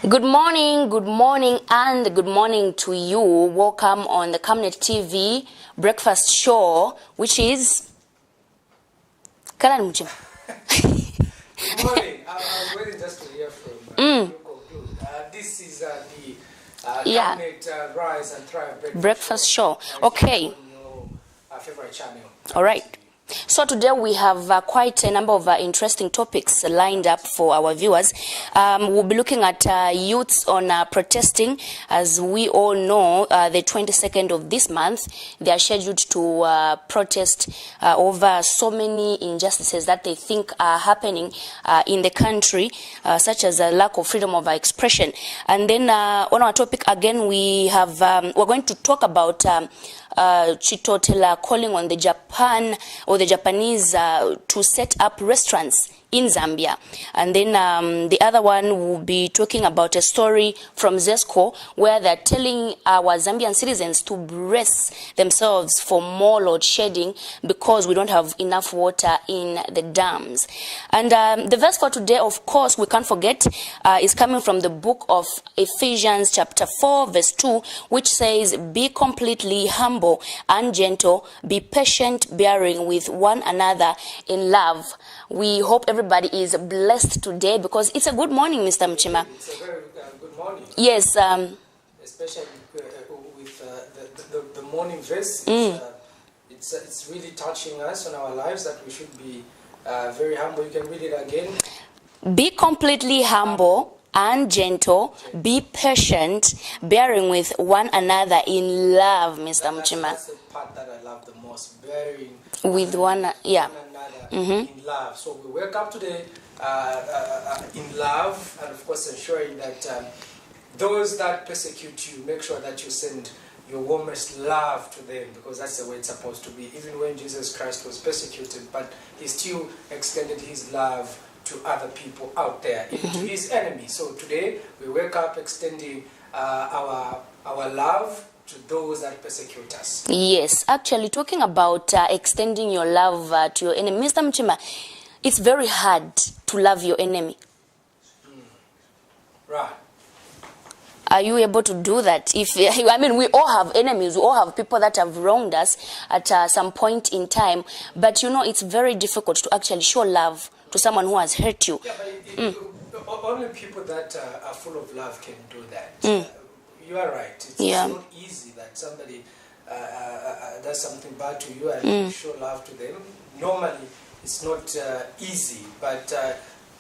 Good morning, and good morning to you. Welcome on the Camnet TV breakfast show, which is... Good morning. I was waiting just to hear from you conclude. This is the Camnet Rise and Thrive breakfast show. Okay. On your favorite channel. All right. So today we have quite a number of interesting topics lined up for our viewers. We'll be looking at youths on protesting. As we all know, the 22nd of this month, they are scheduled to protest over so many injustices that they think are happening in the country, such as a lack of freedom of expression. And then on our topic again, we have we're going to talk about Chitotela calling on the Japan or the Japanese to set up restaurants in Zambia. And then the other one will be talking about a story from ZESCO where they're telling our Zambian citizens to brace themselves for more load shedding because we don't have enough water in the dams. And the verse for today, of course, we can't forget, is coming from the book of Ephesians chapter 4 verse 2, which says, "Be completely humble and gentle, be patient, bearing with one another in love." We hope everybody is blessed today because it's a good morning, Mr. Mchima. It's a very good morning. Yes. Especially with the morning verse. It's really touching us on our lives that we should be very humble. You can read it again. Be completely humble and gentle, be patient, bearing with one another in love, Mr. Mchima. That's the part that I love the most, bearing with one another in love. So we wake up today in love, and of course ensuring that those that persecute you, make sure that you send your warmest love to them, because that's the way it's supposed to be. Even when Jesus Christ was persecuted, but he still extended his love to other people out there, even to his enemies. So today we wake up extending our love to those that persecute us. Yes, actually talking about extending your love to your enemy, Mr. Mchima, it's very hard to love your enemy. Right. Are you able to do that? If I mean, we all have enemies, we all have people that have wronged us at some point in time, but you know, it's very difficult to actually show love to someone who has hurt you. Yeah, but only people that are full of love can do that. You are right. It's not easy that somebody does something bad to you and you show love to them. Normally, it's not easy, but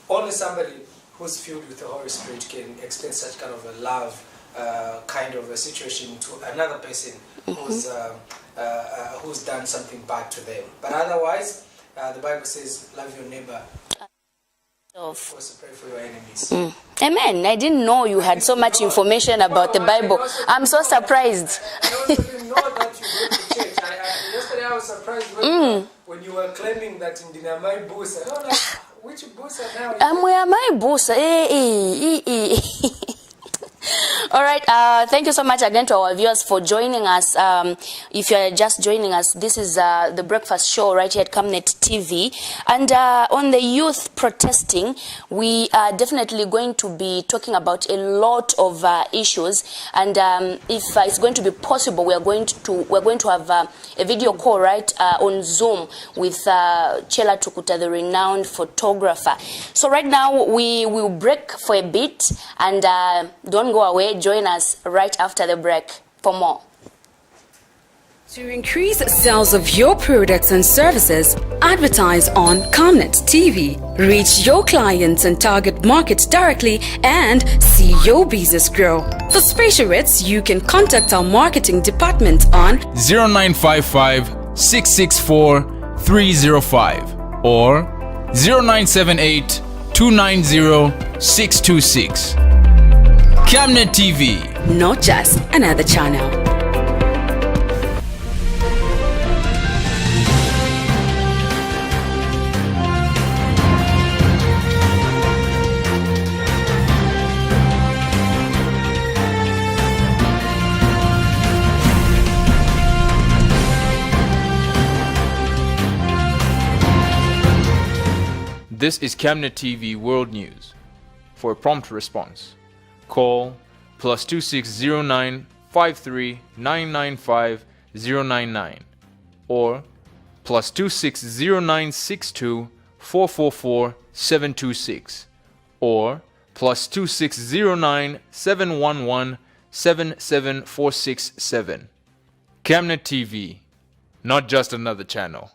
only somebody who's filled with the Holy Spirit can extend such kind of a love kind of a situation to another person who's done something bad to them. But otherwise, the Bible says, love your neighbor. Of course, pray for your enemies. Amen. I didn't know you had so much information about the Bible. I'm so surprised. I also didn't know that you go to church. Yesterday I was surprised when you were claiming that in Dinamai Busa. I don't know which Busa now. I'm where my Busa. All right, thank you so much again to our viewers for joining us. If you're just joining us, this is the breakfast show right here at Camnet TV. And on the youth protesting, we are definitely going to be talking about a lot of issues. And if it's going to be possible, we're going to have a video call right on Zoom with Chela Tukuta, the renowned photographer. So right now we will break for a bit, and don't go away. Join us right after the break for more. To increase sales of your products and services, advertise on Camnet TV. Reach your clients and target markets directly and see your business grow. For special rates, you can contact our marketing department on 0955 664 305 or 0978 290 626. Camnet TV. Not just another channel. This is Camnet TV World News. For a prompt response, call +2609 53 995 099 or +2609 62 444 726 or +2609 711 77467. Camnet TV, not just another channel.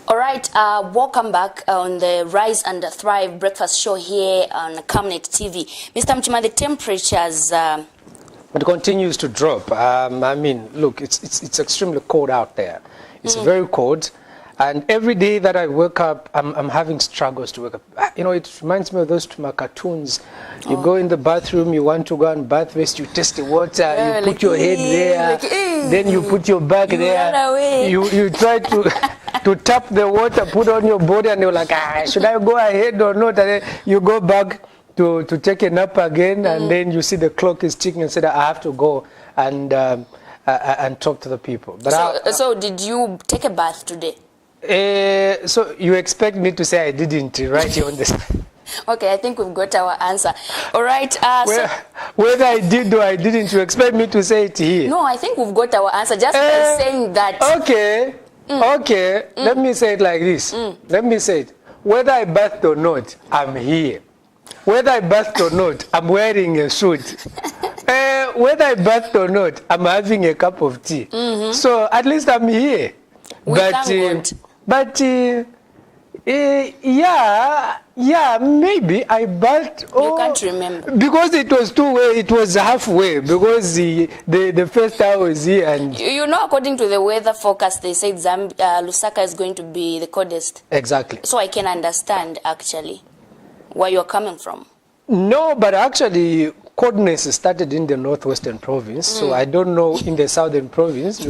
All right, welcome back on the Rise and Thrive breakfast show here on Camnet TV. Mr. Mchima, the temperatures... It continues to drop. I mean, look, it's extremely cold out there. It's very cold. And every day that I wake up, I'm having struggles to wake up. You know, it reminds me of those my cartoons. You go in the bathroom, you want to go and bath first, you test the water, you put your head there, then you put your back there. You try to... to tap the water, put on your body, and you're like, should I go ahead or not? And then you go back to take a nap again, and then you see the clock is ticking and say that I have to go and talk to the people. But so did you take a bath today? So you expect me to say I didn't right here on this? Okay, I think we've got our answer. All right. Whether I did or I didn't, you expect me to say it here? No, I think we've got our answer just by saying that. Okay. Okay, let me say it like this. Let me say it. Whether I bathed or not, I'm here. Whether I bathed or not, I'm wearing a suit. Whether I bathed or not, I'm having a cup of tea. So at least I'm here. Yeah, maybe I bathed. You can't remember. Because it was it was halfway, because the first hour was here. And you know, according to the weather forecast, they said Lusaka is going to be the coldest. Exactly. So I can understand, actually, where you're coming from. No, but actually, coldness started in the northwestern province, so I don't know in the southern province.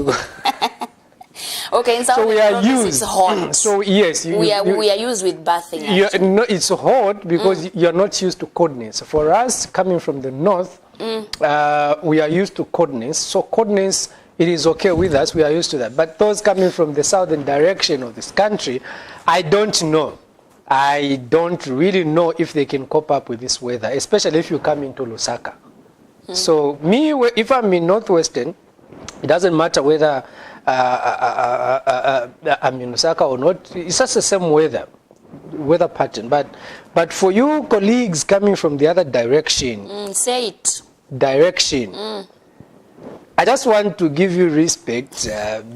Okay, in southern province it's hot. So yes, we are used with bathing. No, it's hot because you're not used to coldness. For us, coming from the north, we are used to coldness. So coldness, it is okay with us. We are used to that. But those coming from the southern direction of this country, I don't know. I don't really know if they can cope up with this weather, especially if you come into Lusaka. So me, if I'm in northwestern, it doesn't matter whether I'm in Lusaka or not. It's just the same weather pattern. But for you colleagues coming from the other direction, say it. Direction. I just want to give you respect,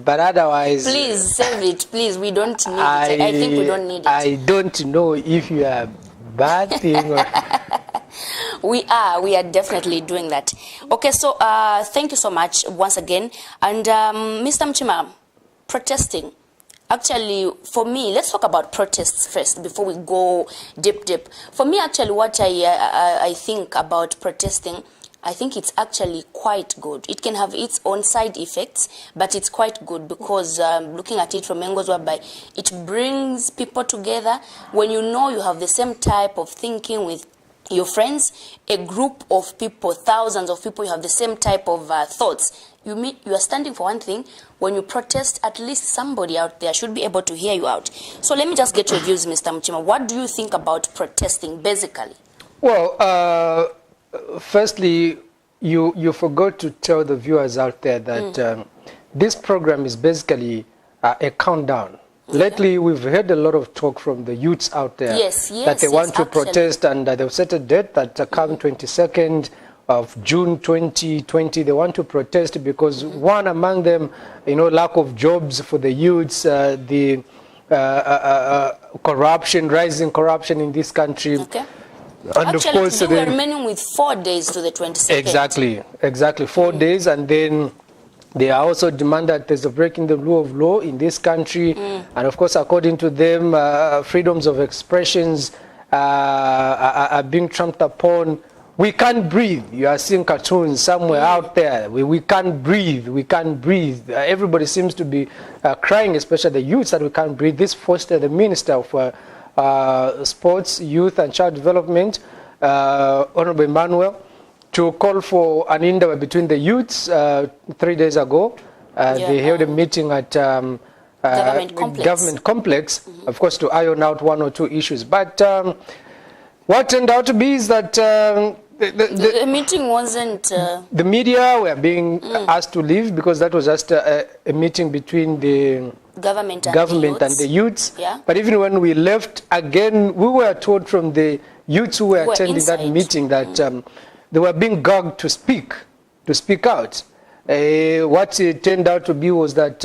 but otherwise... Please, save it, please. We don't need it. I think we don't need it. I don't know if you are bathing or... We are definitely doing that. Okay, so thank you so much once again. And Mr. Mchima, protesting. Actually, for me, let's talk about protests first before we go deep. For me, actually, what I think about protesting, I think it's actually quite good. It can have its own side effects, but it's quite good because looking at it from angles whereby it brings people together. When you know you have the same type of thinking with your friends, a group of people, thousands of people, you have the same type of thoughts. You are standing for one thing. When you protest, at least somebody out there should be able to hear you out. So let me just get your views, Mr. Mchima. What do you think about protesting, basically? Well, firstly, you forgot to tell the viewers out there that this program is basically a countdown. Lately, we've heard a lot of talk from the youths out there that they want to protest, and they've set a date that come 22nd of June 2020. They want to protest because one among them, lack of jobs for the youths, the corruption, rising corruption in this country. Okay. And actually, of course, we are remaining with 4 days to the 22nd. Exactly, 4 days, and then they are also demand that there's a break in the rule of law in this country, and of course, according to them, freedoms of expressions are being trampled upon. we can't breathe. You are seeing cartoons somewhere out there. We can't breathe. We can't breathe. Everybody seems to be crying, especially the youths, that we can't breathe. This forced the Minister of Sports, Youth and Child Development, Honorable Emmanuel, to call for an interview between the youths 3 days ago. They held a meeting at government complex, of course, to iron out one or two issues. But what turned out to be is that the meeting wasn't... the media were being asked to leave because that was just a meeting between the government and the youths. Yeah. But even when we left, again, we were told from the youths who were attending inside that meeting that they were being gagged to speak out. What it turned out to be was that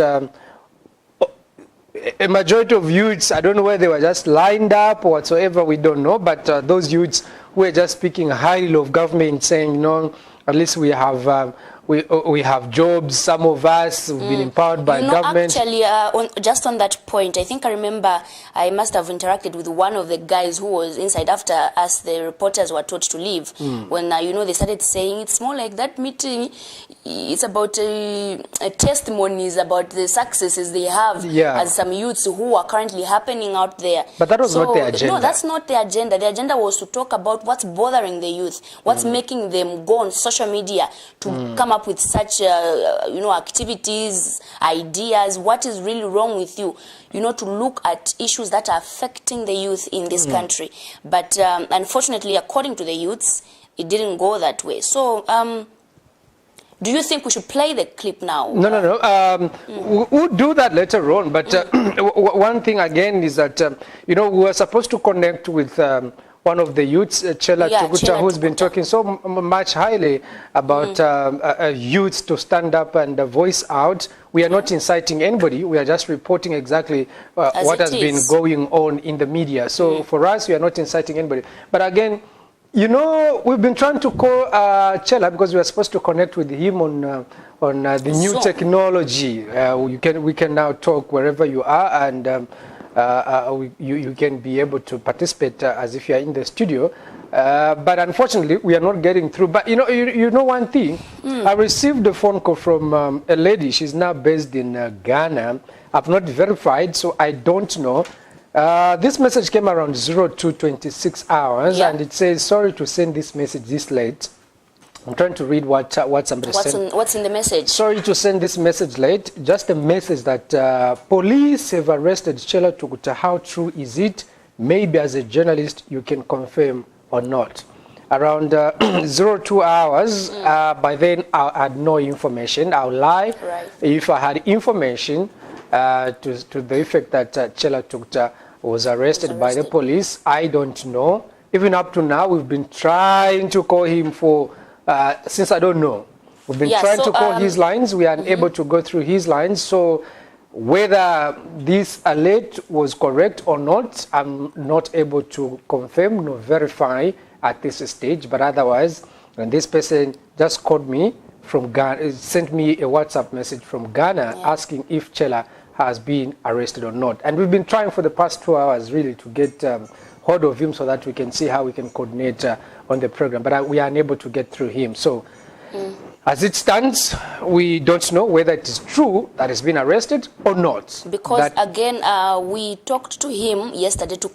a majority of youths, I don't know whether they were just lined up or whatsoever, we don't know, but those youths were just speaking highly of government, saying, you know, at least we have jobs, some of us have been empowered by government. Actually, just on that point, I think I remember I must have interacted with one of the guys who was inside after us, the reporters were told to leave. When, you know, they started saying it's more like that meeting, it's about testimonies about the successes they have as some youths who are currently happening out there. But that was not the agenda. No, that's not the agenda. The agenda was to talk about what's bothering the youth, what's making them go on social media to come up with such, you know, activities, ideas, what is really wrong with you, you know, to look at issues that are affecting the youth in this country. But unfortunately, according to the youths, it didn't go that way. So, do you think we should play the clip now? No. We'll do that later on. But one thing again is that, you know, we were supposed to connect with one of the youths, Chela Tuguta, who's been talking so much highly about youths to stand up and voice out. We are not inciting anybody. We are just reporting exactly what has been going on in the media. So for us, we are not inciting anybody. But again, you know, we've been trying to call Chela because we are supposed to connect with him on the new technology. We can now talk wherever you are, and you can be able to participate as if you are in the studio. But unfortunately, we are not getting through. But you know one thing, I received a phone call from a lady. She's now based in Ghana. I've not verified, so I don't know. This message came around 02:26 hours, and it says, sorry to send this message this late. I'm trying to read what somebody said. What's in the message? Sorry to send this message late. Just a message that police have arrested Chela Tuguta. How true is it? Maybe as a journalist you can confirm or not. Around 02 hours, by then I had no information. I'll lie. Right. If I had information to the effect that Chela Tuguta was arrested by the police, I don't know. Even up to now, we've been trying to call him for, since I don't know. We've been trying to call his lines. We are unable to go through his lines. So whether this alert was correct or not, I'm not able to confirm nor verify at this stage. But otherwise, when this person just called me from Ghana, sent me a WhatsApp message from Ghana asking if Chela has been arrested or not. And we've been trying for the past 2 hours really to get hold of him so that we can see how we can coordinate on the program. But we are unable to get through him. So as it stands, we don't know whether it is true that he's been arrested or not. Because again, we talked to him yesterday to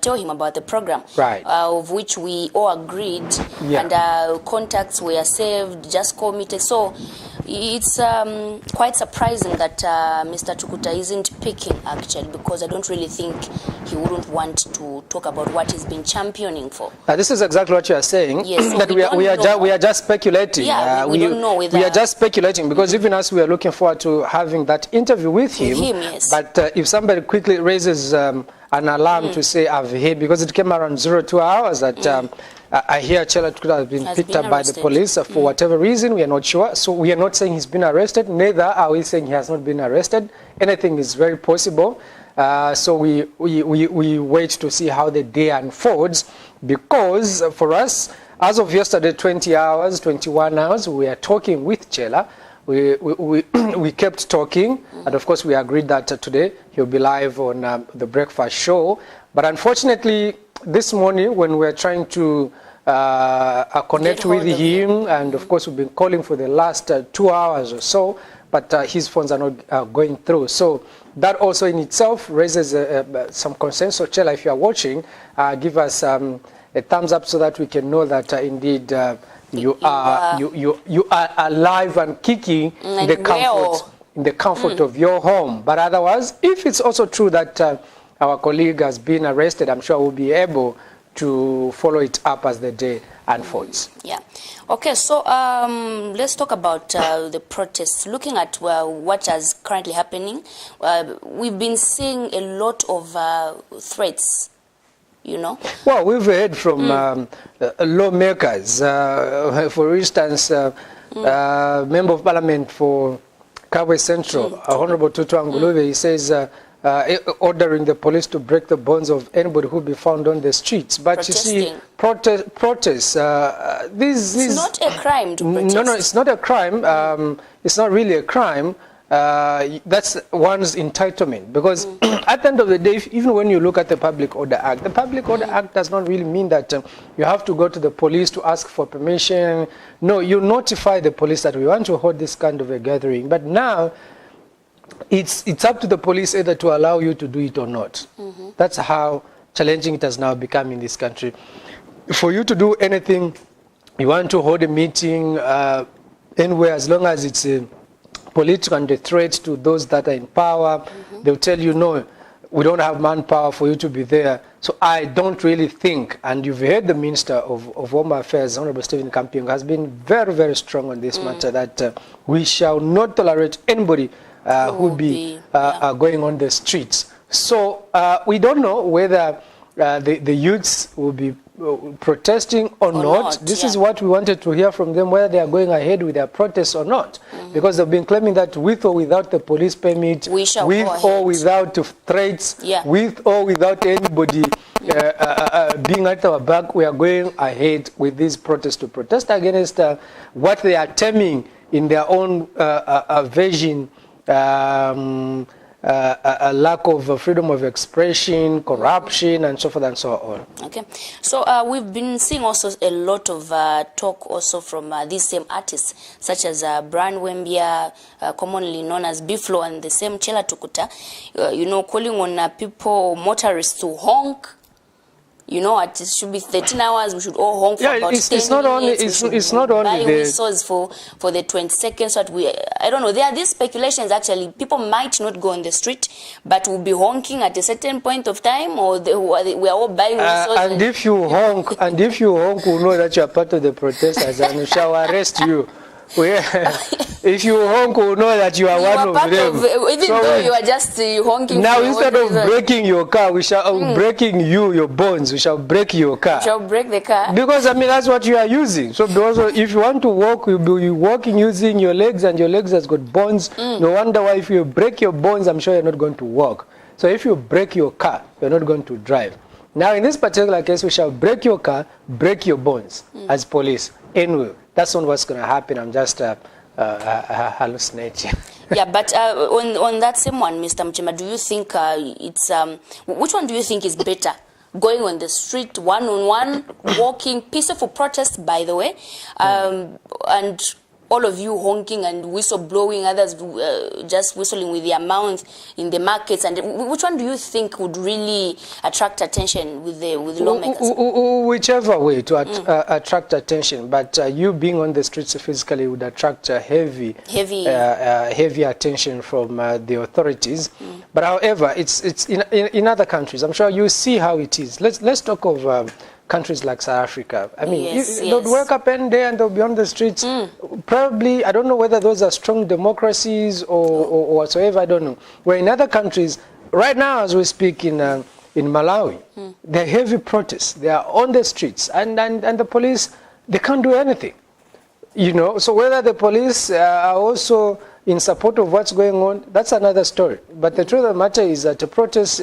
tell him about the program, of which we all agreed, and contacts were saved, just call me. So it's quite surprising that Mr. Tuguta isn't picking, actually, because I don't really think he wouldn't want to talk about what he's been championing for. This is exactly what you are saying. Yes, so that we are just speculating. Yeah, we don't know whether... We are just speculating because even as we are looking forward to having that interview with him, yes. But if somebody quickly raises an alarm to say I've heard, because it came around 02 hours that I hear Chela Tuguta has been picked up by the police for whatever reason, we are not sure. So we are not saying he's been arrested, neither are we saying he has not been arrested. Anything is very possible. So we wait to see how the day unfolds, because for us, as of yesterday, 20 hours, 21 hours, we are talking with Chela. We kept talking, and of course we agreed that today he'll be live on the breakfast show. But unfortunately, this morning when we were trying to connect with him, and of course we've been calling for the last 2 hours or so, but his phones are not going through. So that also in itself raises some concern. So Chela, if you are watching, give us a thumbs up so that we can know that indeed you are alive and kicking in the comfort of your home. But otherwise, if it's also true that our colleague has been arrested, I'm sure we'll be able to follow it up as the day unfolds. Yeah. Okay, so let's talk about the protests. Looking at what is currently happening, we've been seeing a lot of threats, you know. Well, we've heard from lawmakers. For instance, Member of Parliament for Kabwe Central, Honorable Tutu Angulube, he says ordering the police to break the bonds of anybody who be found on the streets. But protesting. You see, protests, it's not a crime to protest. No, it's not a crime. It's not really a crime. That's one's entitlement. Because at the end of the day, even when you look at the Public Order Act, the Public Order Act does not really mean that you have to go to the police to ask for permission. No, you notify the police that we want to hold this kind of a gathering. But now, it's up to the police either to allow you to do it or not. That's how challenging it has now become in this country. For you to do anything, you want to hold a meeting anywhere, as long as it's political and a threat to those that are in power, they'll tell you, no, we don't have manpower for you to be there. So I don't really think, and you've heard the Minister of Home Affairs, Honorable Stephen Kampiong, has been very, very strong on this matter, that we shall not tolerate anybody who be going on the streets. So we don't know whether the youths will be protesting or not. This is what we wanted to hear from them, whether they are going ahead with their protests or not. Because they've been claiming that with or without the police permit, with or without threats, with or without anybody being at our back, we are going ahead with this protest to protest against what they are terming in their own version a lack of freedom of expression, corruption, and so forth and so on. Okay, so we've been seeing also a lot of talk also from these same artists, such as Brian Wembia, commonly known as Biflo, and the same Chela Tukuta, you know, calling on people, motorists, to honk. You know, it should be 13 hours. We should all honk for about 10 minutes. It's not only the whistles for the 20 seconds. That I don't know. There are these speculations. Actually, people might not go on the street, but will be honking at a certain point of time, or we are all buying whistles. And if you honk, we'll know that you are part of the protesters, and we shall arrest you. If you honk, we'll know that you are one of them. Even though you are just honking. Now, instead of breaking your car, we shall breaking your bones. We shall break your car. We shall break the car. Because, I mean, that's what you are using. So, if you want to walk, you'll be walking using your legs, and your legs has got bones. No wonder why if you break your bones, I'm sure you're not going to walk. So, if you break your car, you're not going to drive. Now, in this particular case, we shall break your car, break your bones as police. Anyway, that's not what's going to happen. I'm just hallucinating. Yeah, but on that same one, Mr. Mchema, do you think it's which one do you think is better? Going on the street, one-on-one, walking, peaceful protest, by the way, and all of you honking and whistle blowing, others just whistling with their mouth in the markets, and which one do you think would really attract attention with lawmakers? Whichever way to attract attention, but you being on the streets physically would attract heavy attention from the authorities. But however, it's in other countries. I'm sure you see how it is. Let's talk of countries like South Africa. I mean, they'll wake up any day and they'll be on the streets. Probably, I don't know whether those are strong democracies or whatsoever, I don't know. Where in other countries, right now as we speak in Malawi, there are heavy protests. They are on the streets, and the police, they can't do anything. You know, so whether the police are also in support of what's going on, that's another story. But the truth of the matter is that the protests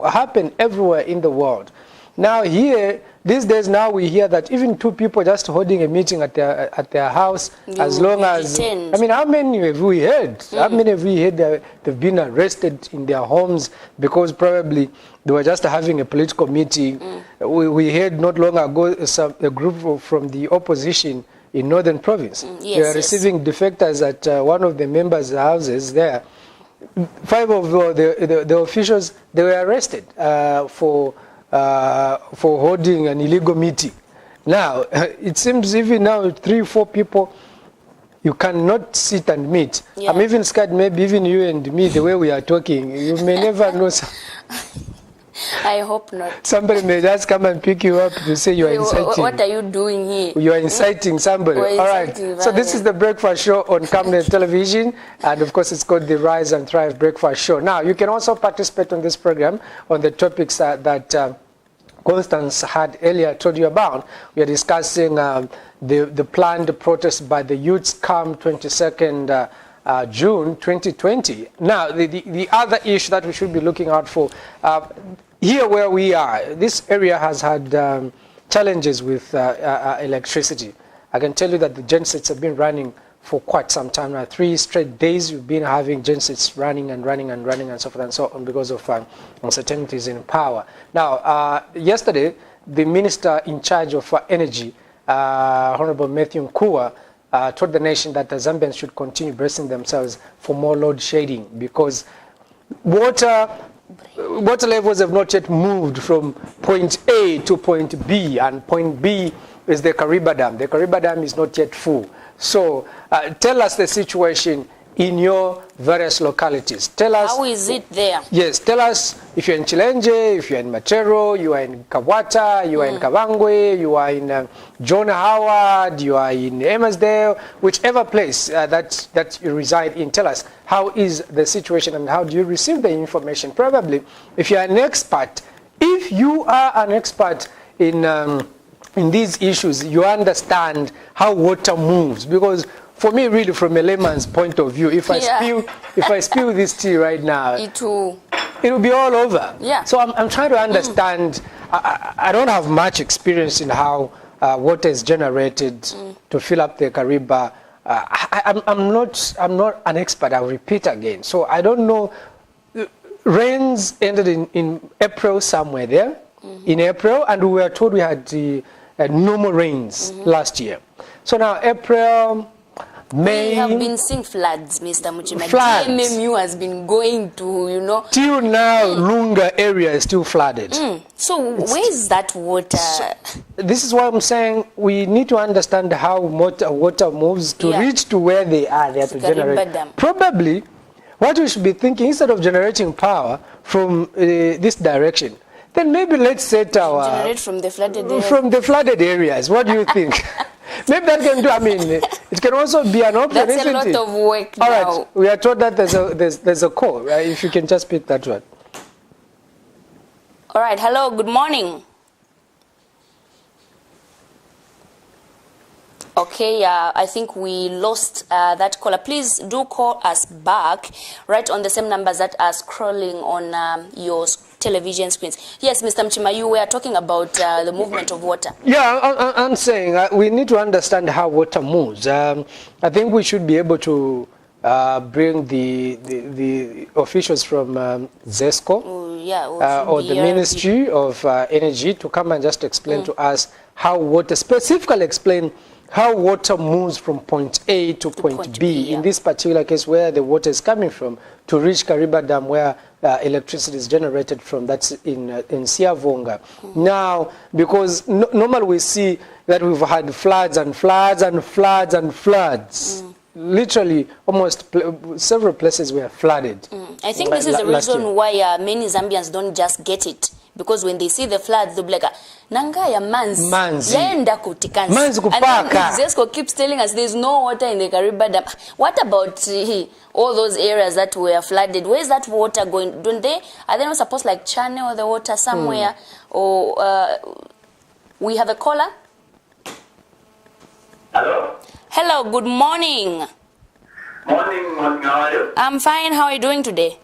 happen everywhere in the world. Now here, these days now we hear that even two people just holding a meeting at their house, as long as, I mean, how many have we heard? How many have we heard that they've been arrested in their homes because probably they were just having a political meeting? We heard not long ago a group from the opposition in Northern Province. They are receiving defectors at one of the members' houses there. 5 of the officials, they were arrested for holding an illegal meeting. Now, it seems even now 3 or 4 people, you cannot sit and meet. Yeah. I'm even scared maybe even you and me, the way we are talking, you may never know. I hope not. Somebody may just come and pick you up to say you are inciting. What are you doing here? You are inciting somebody. All right. So this is the Breakfast Show on Camnet Television. And of course, it's called the Rise and Thrive Breakfast Show. Now, you can also participate on this program on the topics that Constance had earlier told you about. We are discussing the planned protest by the youths come 22nd June 2020. Now, the other issue that we should be looking out for, here where we are, this area has had challenges with electricity. I can tell you that the gensets have been running for quite some time now. 3 straight days we've been having gensets running and so forth and so on because of uncertainties in power. Now, yesterday, the minister in charge of energy, Honorable Matthew Nkua, told the nation that the Zambians should continue bracing themselves for more load shedding because water levels have not yet moved from point A to point B, and point B is the Kariba Dam. The Kariba Dam is not yet full. So tell us the situation in your various localities. Tell us. How is it there? Yes, tell us if you're in Chilenje, if you're in Machero, you are in Kawata, you are in Kavangwe, you are in John Howard, you are in Emersdale, whichever place that you reside in. Tell us, how is the situation and how do you receive the information? Probably, if you are an expert, if you are an expert in these issues, you understand how water moves. Because for me, really, from a layman's point of view, if I spill this tea right now, it will be all over. Yeah. So I'm trying to understand. I don't have much experience in how water is generated to fill up the Kariba. I'm not an expert. I'll repeat again. So I don't know. Rains ended in April somewhere there, in April, and we were told we had normal rains last year. So now April, May. We have been seeing floods, Mr. Muchima. Floods. DMMU has been going to, Till now, Lunga area is still flooded. So where is that water? This is why I'm saying we need to understand how water moves to reach to where they are there to generate. Probably, what we should be thinking, instead of generating power from this direction, then maybe let's set our... Generate from the flooded areas. From the flooded areas. What do you think? Maybe that can do. I mean, it can also be an option. That's a lot of work now. All right. We are told that there's a call, right? If you can just pick that one. All right. Hello. Good morning. Okay, I think we lost that caller. Please do call us back right on the same numbers that are scrolling on your television screens. Yes, Mr. Mchima, you were talking about the movement of water. Yeah, I'm saying we need to understand how water moves. I think we should be able to bring the officials from ZESCO or the Ministry of Energy to come and just explain to us how water, specifically explain how water moves from point A to point B, in this particular case where the water is coming from, to reach Kariba Dam where electricity is generated from. That's in Siavonga. Now, because normally we see that we've had floods and floods and floods and floods. Literally, almost several places were flooded. I think this is the reason why many Zambians don't just get it. Because when they see the floods, they'll be like, Nangaya manzi. Yenda kutikansi. Manzi kupaka. And then Zesco keeps telling us there's no water in the Kariba Dam. What about all those areas that were flooded? Where is that water going? Are they not supposed to channel the water somewhere? Or we have a caller? Hello? Hello, good morning. Morning, how are you? I'm fine. How are you doing today?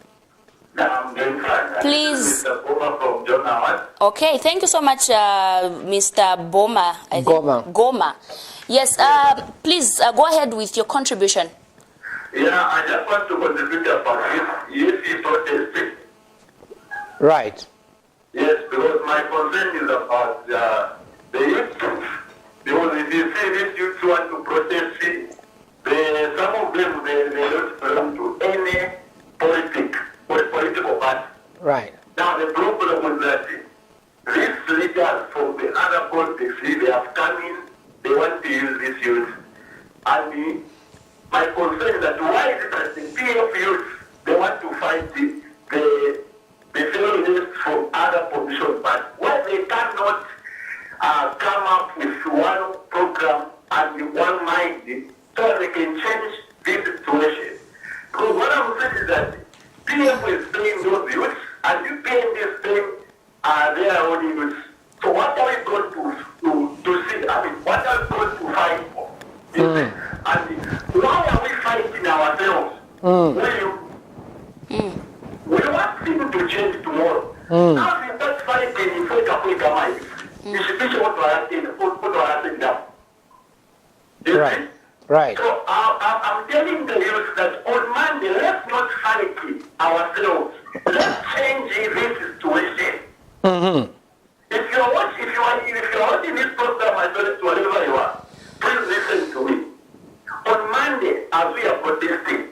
I'm doing fine. Please. Mr. Boma from John Howard. Okay, thank you so much, Mr. Boma. I think. Goma. Yes, please go ahead with your contribution. Yeah, I just want to contribute about this EFE protesting. Right. Yes, because my concern is about the youth. Because if you see these youths who want to protest, some of them, they don't belong to any political party. Right. Now the problem is that these leaders from the other politics, they have come in, they want to use this youth. And my concern is that why is it that the PF youth, they want to fight the fellows from other positions, but why they cannot come up with one program and one mind so they can change this situation. Because what I'm saying is that PF is paying those youths and you paying this thing their own youths. So what are we going to see? I mean, what are we going to fight for? And why are we fighting ourselves? We want people to change tomorrow. Now we start fighting in Africa mind. You should be what we are asking now. Right. Right. So I'm telling the youth that on Monday, let's not fight ourselves. Let's change this situation. If you are watching this program, I tell it wherever you are, please listen to me. On Monday, as we are protesting,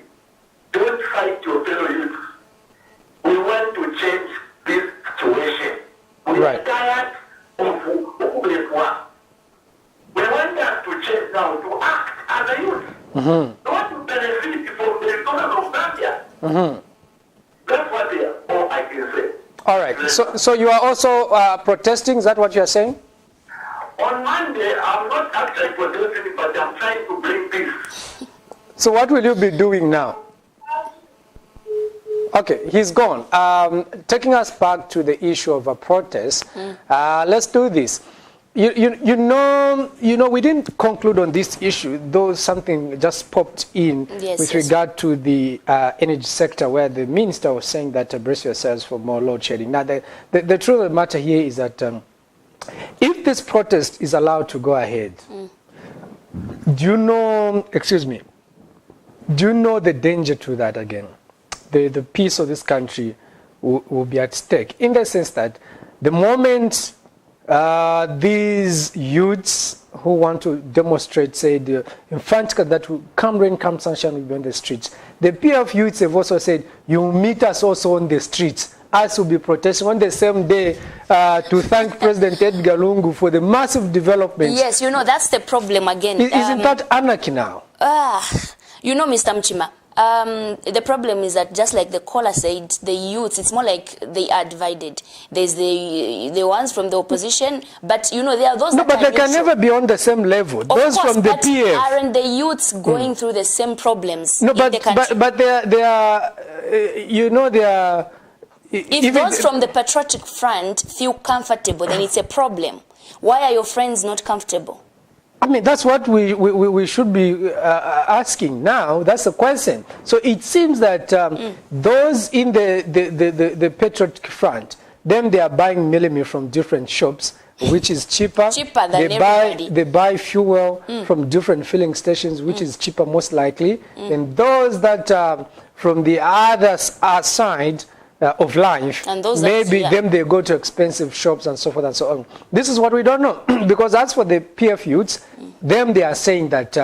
don't fight your fellow youth. We want to change this situation. We are tired of Ubekwa. We want us to change now, to act as a youth. Not to benefit from the resources of Zambia. That's what all I can say. All right. So you are also protesting, is that what you are saying? On Monday, I'm not actually protesting, but I'm trying to bring peace. So what will you be doing now? Okay, he's gone. Taking us back to the issue of a protest, let's do this. You know, we didn't conclude on this issue, though something just popped in with regard to the energy sector, where the minister was saying that brace yourselves for more load shedding. Now, the truth of the matter here is that if this protest is allowed to go ahead, do you know the danger to that again? The peace of this country will be at stake, in the sense that the moment these youths who want to demonstrate, say, the infantica that will come rain, come sunshine, will be on the streets. The PF youths have also said, you meet us also on the streets. Us will be protesting on the same day to thank President Edgar Lungu for the massive development. Yes, that's the problem again. Isn't that anarchy now? Mr. Mchima, the problem is that, just like the caller said, the youths, it's more like they are divided. There's the ones from the opposition, but there are those but they can never be on the same level. Those from the PF. Aren't the youths going through the same problems in the country? But they are, they are... If those from the Patriotic Front feel comfortable, then it's a problem. Why are your friends not comfortable? I mean, that's what we should be asking now. That's the question. So it seems that those in the Patriotic Front, they are buying millimie from different shops, which is cheaper. Cheaper than everybody. They buy fuel from different filling stations, which is cheaper most likely. And those that from the other side of life, and those maybe they go to expensive shops and so forth and so on. This is what we don't know. Because as for the PF youths, they are saying that,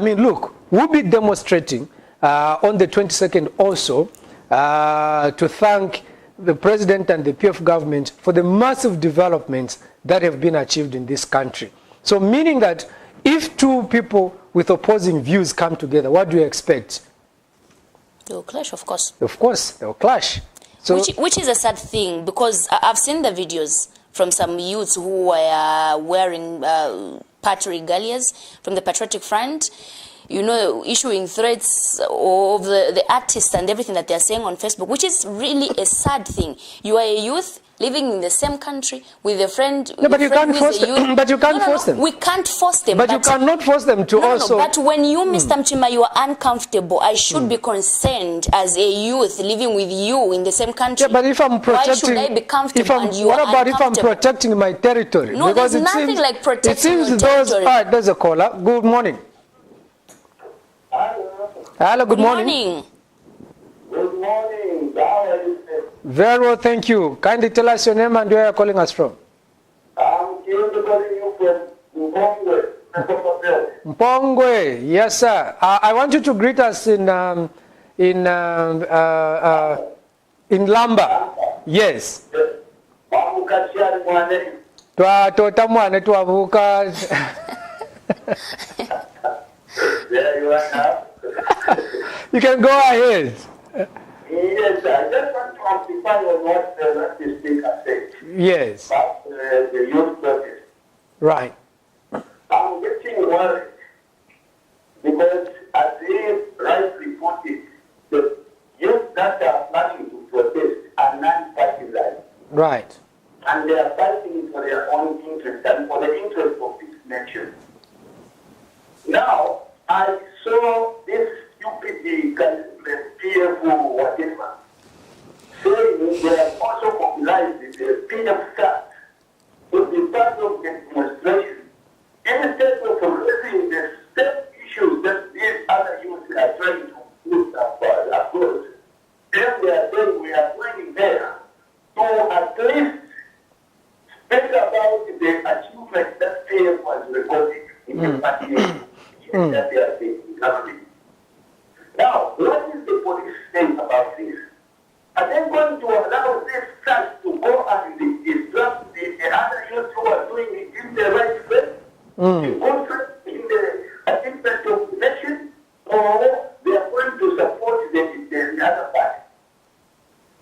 look, we'll be demonstrating on the 22nd also to thank the president and the PF government for the massive developments that have been achieved in this country. So meaning that if two people with opposing views come together, what do you expect? They will clash, of course. Of course, they will clash. So, which is a sad thing, because I've seen the videos from some youths who were wearing party regalias from the Patriotic Front. issuing threats of the artists and everything that they're saying on Facebook, which is really a sad thing. You are a youth living in the same country with a friend. No, but you can't force them. But you can't force them. We can't force them. But you cannot force them to also. But when you, Mr. Mchima, you are uncomfortable, I should be concerned as a youth living with you in the same country. Yeah, but if I'm protecting, why should I be comfortable and you what are about if I'm uncomfortable? protecting my territory? No, because there's nothing like protecting it seems your those. territory. All right, there's a caller. Good morning. Hello, good morning. Good morning. How are you? Very well, thank you. Kindly tell us your name and where you're calling us from. I'm calling you from Mpongwe. Mpongwe, yes, sir. I want you to greet us in Lamba. Yes. Twatamwane twavuka. There you are now. You can go ahead. Yes, I just want to amplify on what the speaker said. Yes. About the youth protest. Right. I'm getting worried because, as he rightly put it, the youth that are planning to protest are non-partisan. Right. And they are fighting for their own interest and for the interest of this nation. Now, I saw this stupid PF whatever saying they have also mobilized the PF card to be part of the demonstration. Instead of raising the same issues that these other youths are trying to put across, then they are saying we are going there to at least speak about the achievement that PF was recording in the party that they are saying. Now, what is the police saying about this? Are they going to allow this class to go and disrupt the other youths who are doing it in the right way? To go in the achievement of the nation? Or they are going to support the other party?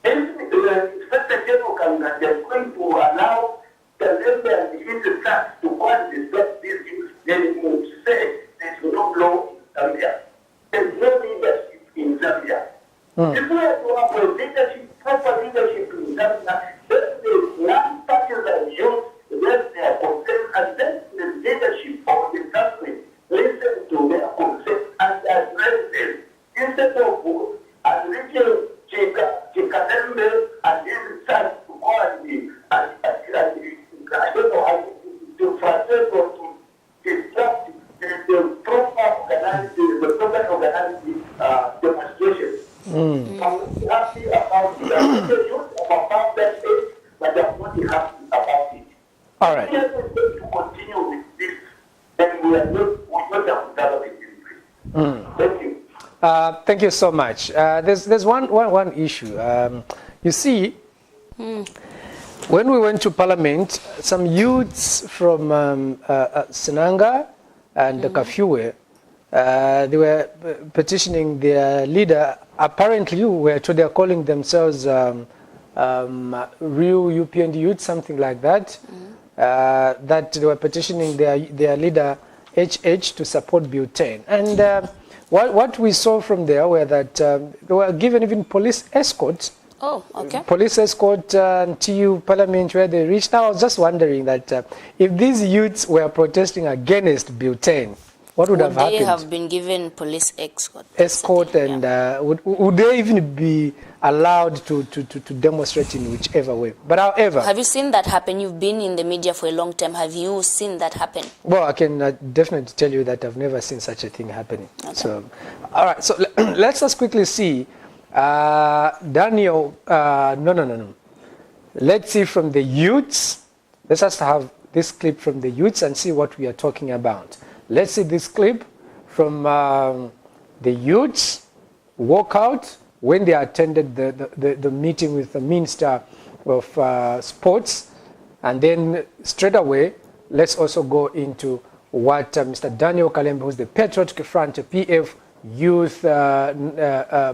Inspector General Camnet, they are going to allow the level and his class to go and disrupt these youths. They will say there is no law in Zambia. There is no leadership in Zambia. If we are to have a leadership, proper leadership in Zambia, then the non-partisan youth, let their concerns, and then the leadership of the country listen to their concerns and address them. Instead of reaching Chikalembe and his sons to go and I don't know how to frustrate or to distract the proper organized demonstration. I'm happy about that age, but I'm not happy about it. All right. If we are going to continue with this, then we are not have developed it. Thank you. Thank you so much. There's one issue. You see, when we went to Parliament, some youths from Sinanga and Kafue, they were petitioning their leader. Apparently, they are calling themselves real UPND youth, something like that. That they were petitioning their leader HH to support butane. And what we saw from there were that they were given even police escorts. Oh, okay. Police escort to Parliament where they reached. I was just wondering that if these youths were protesting against butane, what would have happened? Would they have been given police escort? Escort, and would they even be allowed to demonstrate in whichever way? But however... Have you seen that happen? You've been in the media for a long time. Have you seen that happen? Well, I can definitely tell you that I've never seen such a thing happening. Okay. So, all right, so let's just quickly see. Daniel, no. Let's see from the youths. Let's just have this clip from the youths and see what we are talking about. Let's see this clip from the youths walkout when they attended the meeting with the Minister of Sports. And then straight away, let's also go into what Mr. Daniel Kalembe, who's the Patriotic Front PF Youth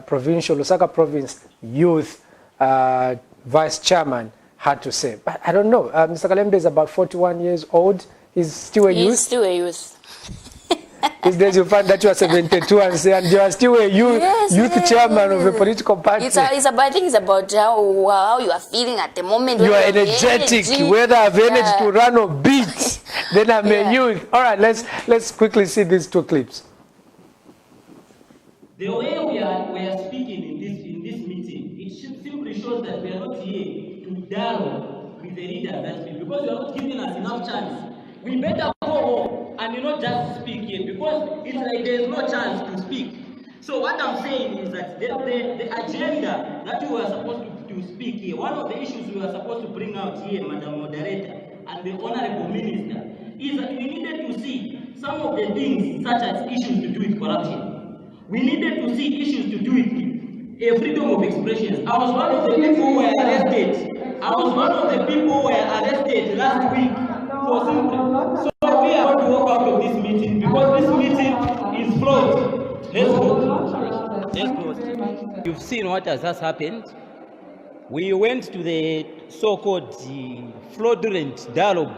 Provincial, Lusaka Province Youth Vice Chairman, had to say. But I don't know. Mr. Kalembe is about 41 years old. He's still a youth. He's still a youth. These days you find that you are 72 and you are still a youth chairman of a political party. It's about, I think it's about how you are feeling at the moment. You are energetic, whether I have energy to run or beat, then I'm a youth. All right, let's quickly see these two clips. The way we are speaking in this meeting, it simply shows that we are not here to dialogue with the leaders that speak, because you are not giving us enough chance. We better go home and not just speak here, because it's like there is no chance to speak. So what I'm saying is that the agenda that we were supposed to speak here, one of the issues we were supposed to bring out here, Madam Moderator and the Honorable Minister, is that we needed to see some of the things such as issues to do with corruption. We needed to see issues to do with freedom of expression. I was one of the people who were arrested. I was one of the people who were arrested last week for simply. So we are going to walk out of this meeting because this meeting is flawed. Let's go. Let's go. You've seen what has happened. We went to the so-called fraudulent dialogue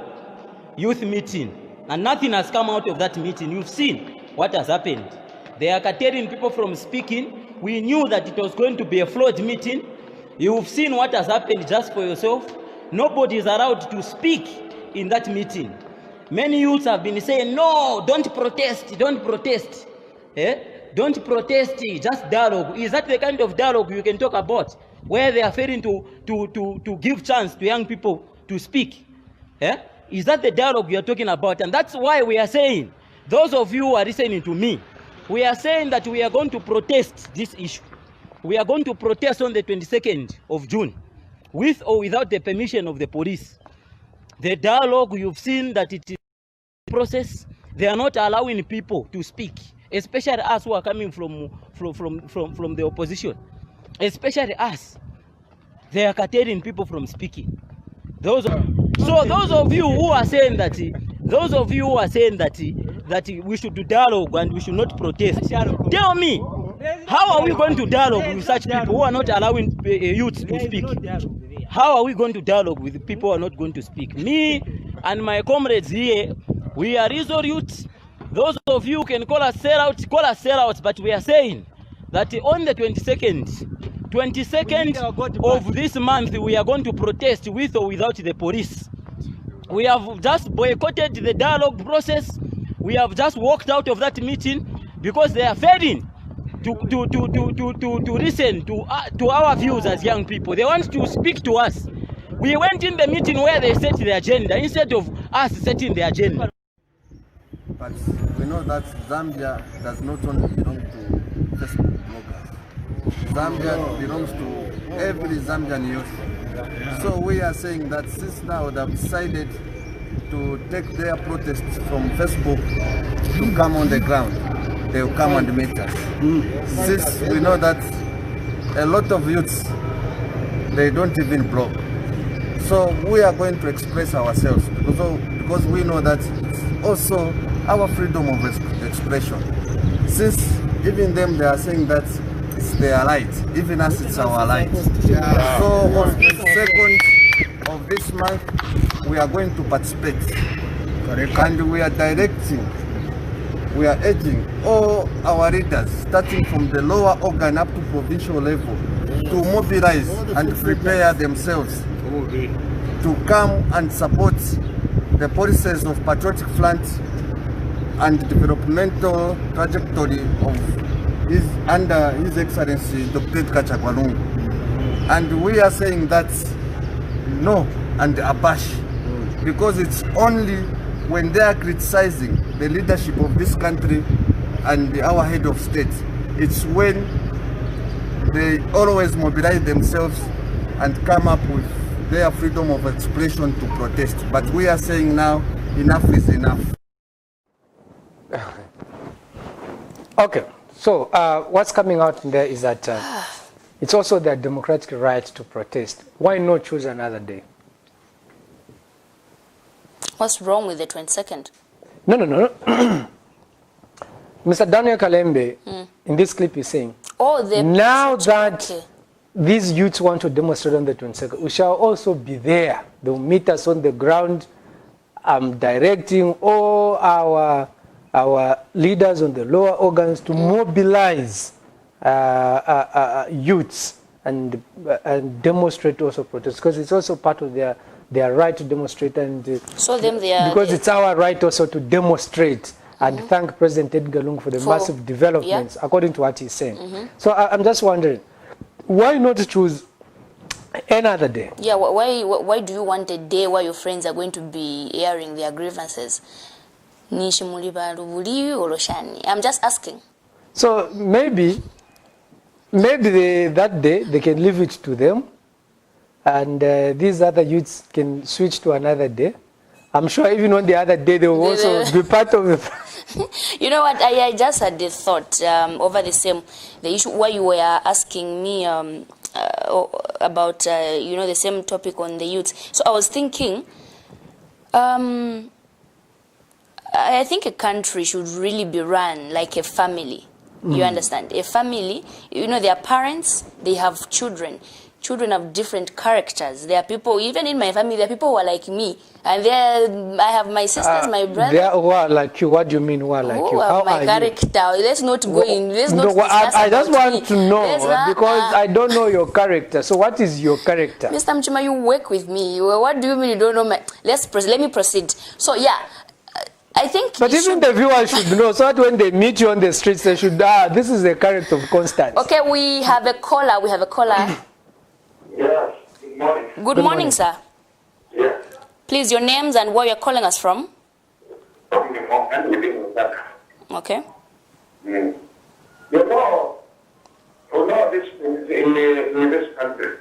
youth meeting, and nothing has come out of that meeting. You've seen what has happened. They are curtailing people from speaking. We knew that it was going to be a flawed meeting. You've seen what has happened just for yourself. Nobody is allowed to speak in that meeting. Many youths have been saying, no, don't protest, don't protest. Don't protest, just dialogue. Is that the kind of dialogue you can talk about, where they are failing to give chance to young people to speak? Is that the dialogue you are talking about? And that's why we are saying, those of you who are listening to me, we are saying that we are going to protest this issue. We are going to protest on the 22nd of June, with or without the permission of the police. The dialogue, you've seen that it is a process. They are not allowing people to speak, especially us who are coming from the opposition. Especially us. They are curtailing people from speaking. Those of you who are saying that we should do dialogue and we should not protest, tell me, how are we going to dialogue with such people who are not allowing youth to speak? How are we going to dialogue with people who are not going to speak? Me and my comrades here, we are resolute. Those of you can call us sellouts, but we are saying that on the 22nd of this month, we are going to protest with or without the police. We have just boycotted the dialogue process. We have just walked out of that meeting because they are failing to listen to our views as young people. They want to speak to us. We went in the meeting where they set the agenda instead of us setting the agenda. But we know that Zambia does not only belong to Facebook bloggers. Zambia belongs to every Zambian youth. So we are saying that since now they have decided to take their protests from Facebook to come on the ground, they will come and meet us. Since we know that a lot of youths, they don't even blog. So we are going to express ourselves because we know that it's also our freedom of expression. Since even them, they are saying that it's their right, even us it's our right. So on the 2nd of this month, we are going to participate. And we are directing, we are urging all our leaders, starting from the lower organ up to provincial level, to mobilize and prepare themselves to come and support the policies of Patriotic Front and developmental trajectory of under His Excellency Dr. Kachagwalungu. And we are saying that no and abash, because it's only when they are criticizing the leadership of this country and our head of state, it's when they always mobilize themselves and come up with their freedom of expression to protest. But we are saying now, enough is enough. Okay, so what's coming out there is that it's also their democratic right to protest. Why not choose another day? What's wrong with the 22nd? No. Mr. Daniel Kalembe, in this clip, is saying, now that these youths want to demonstrate on the 22nd, we shall also be there. They'll meet us on the ground, directing all our our leaders on the lower organs to mobilize youths and demonstrate also protest, because it's also part of their right to demonstrate, and because it's our right also to demonstrate and thank President Edgar Lungu for the massive developments, according to what he's saying. So I'm just wondering, why not choose another day? Yeah, why do you want a day where your friends are going to be airing their grievances? I'm just asking. So maybe that day they can leave it to them, and these other youths can switch to another day. I'm sure even on the other day they will also be part of the... You know what, I just had the thought over the issue where you were asking me about, the same topic on the youth. So I was thinking, I think a country should really be run like a family. You understand? A family, their parents, they have children. Children have different characters. There are people, even in my family, there are people who are like me. And I have my sisters, my brother. They are who are like you. What do you mean who are like you? How my character. Let's not go in. Let's not I just want to know, because I don't know your character. So what is your character? Mr. Mchima, you work with me. What do you mean you don't know my... Let me proceed. So, yeah. I think... But even the viewers should know, so that when they meet you on the streets, they should, this is the character of Constance. Okay, we have a caller. Yes, good morning. Good morning, sir. Yes. Please, your names and where you're calling us from. I'm living in Dhaka. Okay. You know this in this country,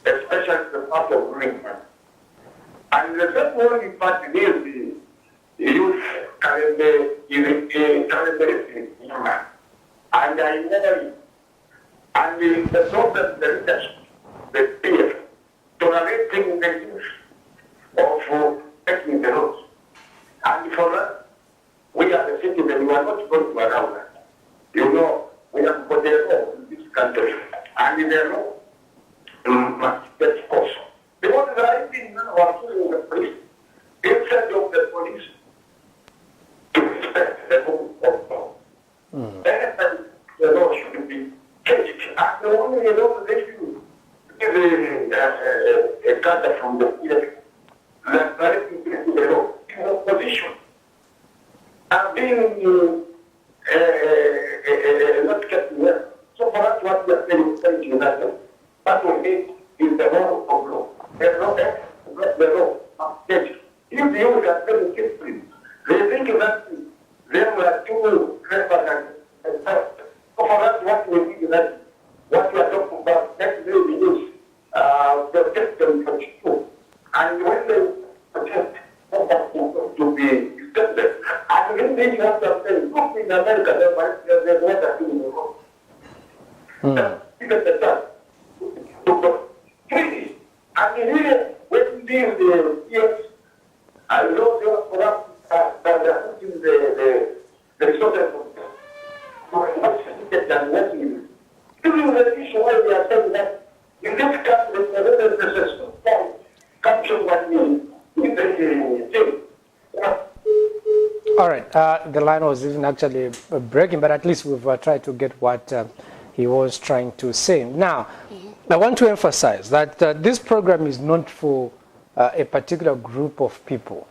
especially the part of Greenland. And the first one part is the youth characteristics, and I never. And the problem, the leadership, the fear, tolerating the use of taking the roads. And for us, we are the citizens, we are not going to allow that. We have got the law in this country, and the law must get force. Because the right thing now are doing the police, instead of the police, to respect the rule of law. Anytime the law should be changed. And the only law they should give a cut from the ear, that directly to the law, in opposition. And being not kept well. So for us, what we are saying is that what we need is the law of law. The law must change. If the youth are very disciplined, they think that they were too clever and tough. So for us, what we need is that what we are talking about, next day we use protect them from school. And when they protest, to be extended. And when they have to say, look in America, there's what they're doing in the world. Because the time to go freely. And here, when these years, I know they are corrupt, that they're putting the resources to get them working. This is the issue why we are saying that in this country, there's a system capture what we need to do. All right, the line was even actually breaking, but at least we've tried to get what he was trying to say. Now, I want to emphasize that this program is not for a particular group of people.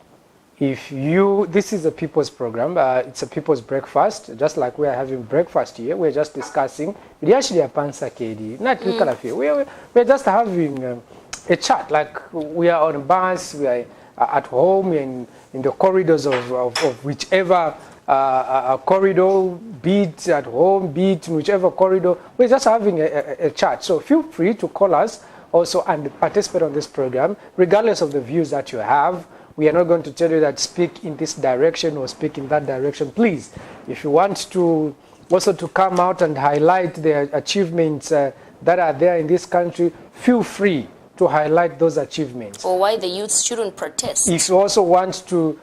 This is a people's program, it's a people's breakfast, just like we are having breakfast here. We're just discussing, we're just having a chat, like we are on a bus, we are at home, in the corridors of whichever corridor, be it at home, be it in whichever corridor. We're just having a chat. So feel free to call us also and participate on this program, regardless of the views that you have. We are not going to tell you that speak in this direction or speak in that direction. Please, if you want to also to come out and highlight the achievements that are there in this country, feel free to highlight those achievements. Or why the youth shouldn't protest. If you also want to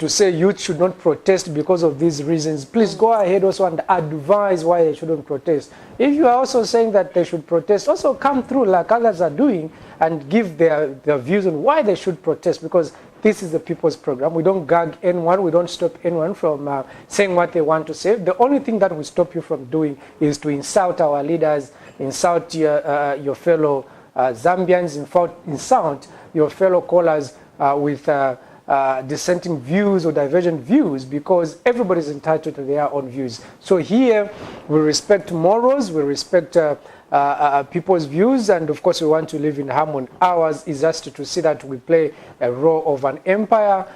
say youth should not protest because of these reasons, please go ahead also and advise why they shouldn't protest. If you are also saying that they should protest, also come through like others are doing and give their views on why they should protest, because this is the people's program. We don't gag anyone. We don't stop anyone from saying what they want to say. The only thing that will stop you from doing is to insult our leaders, insult your fellow Zambians, insult your fellow callers with dissenting views or divergent views, because everybody is entitled to their own views. So here we respect morals, we respect people's views, and of course we want to live in harmony. Ours is just to see that we play a role of an empire,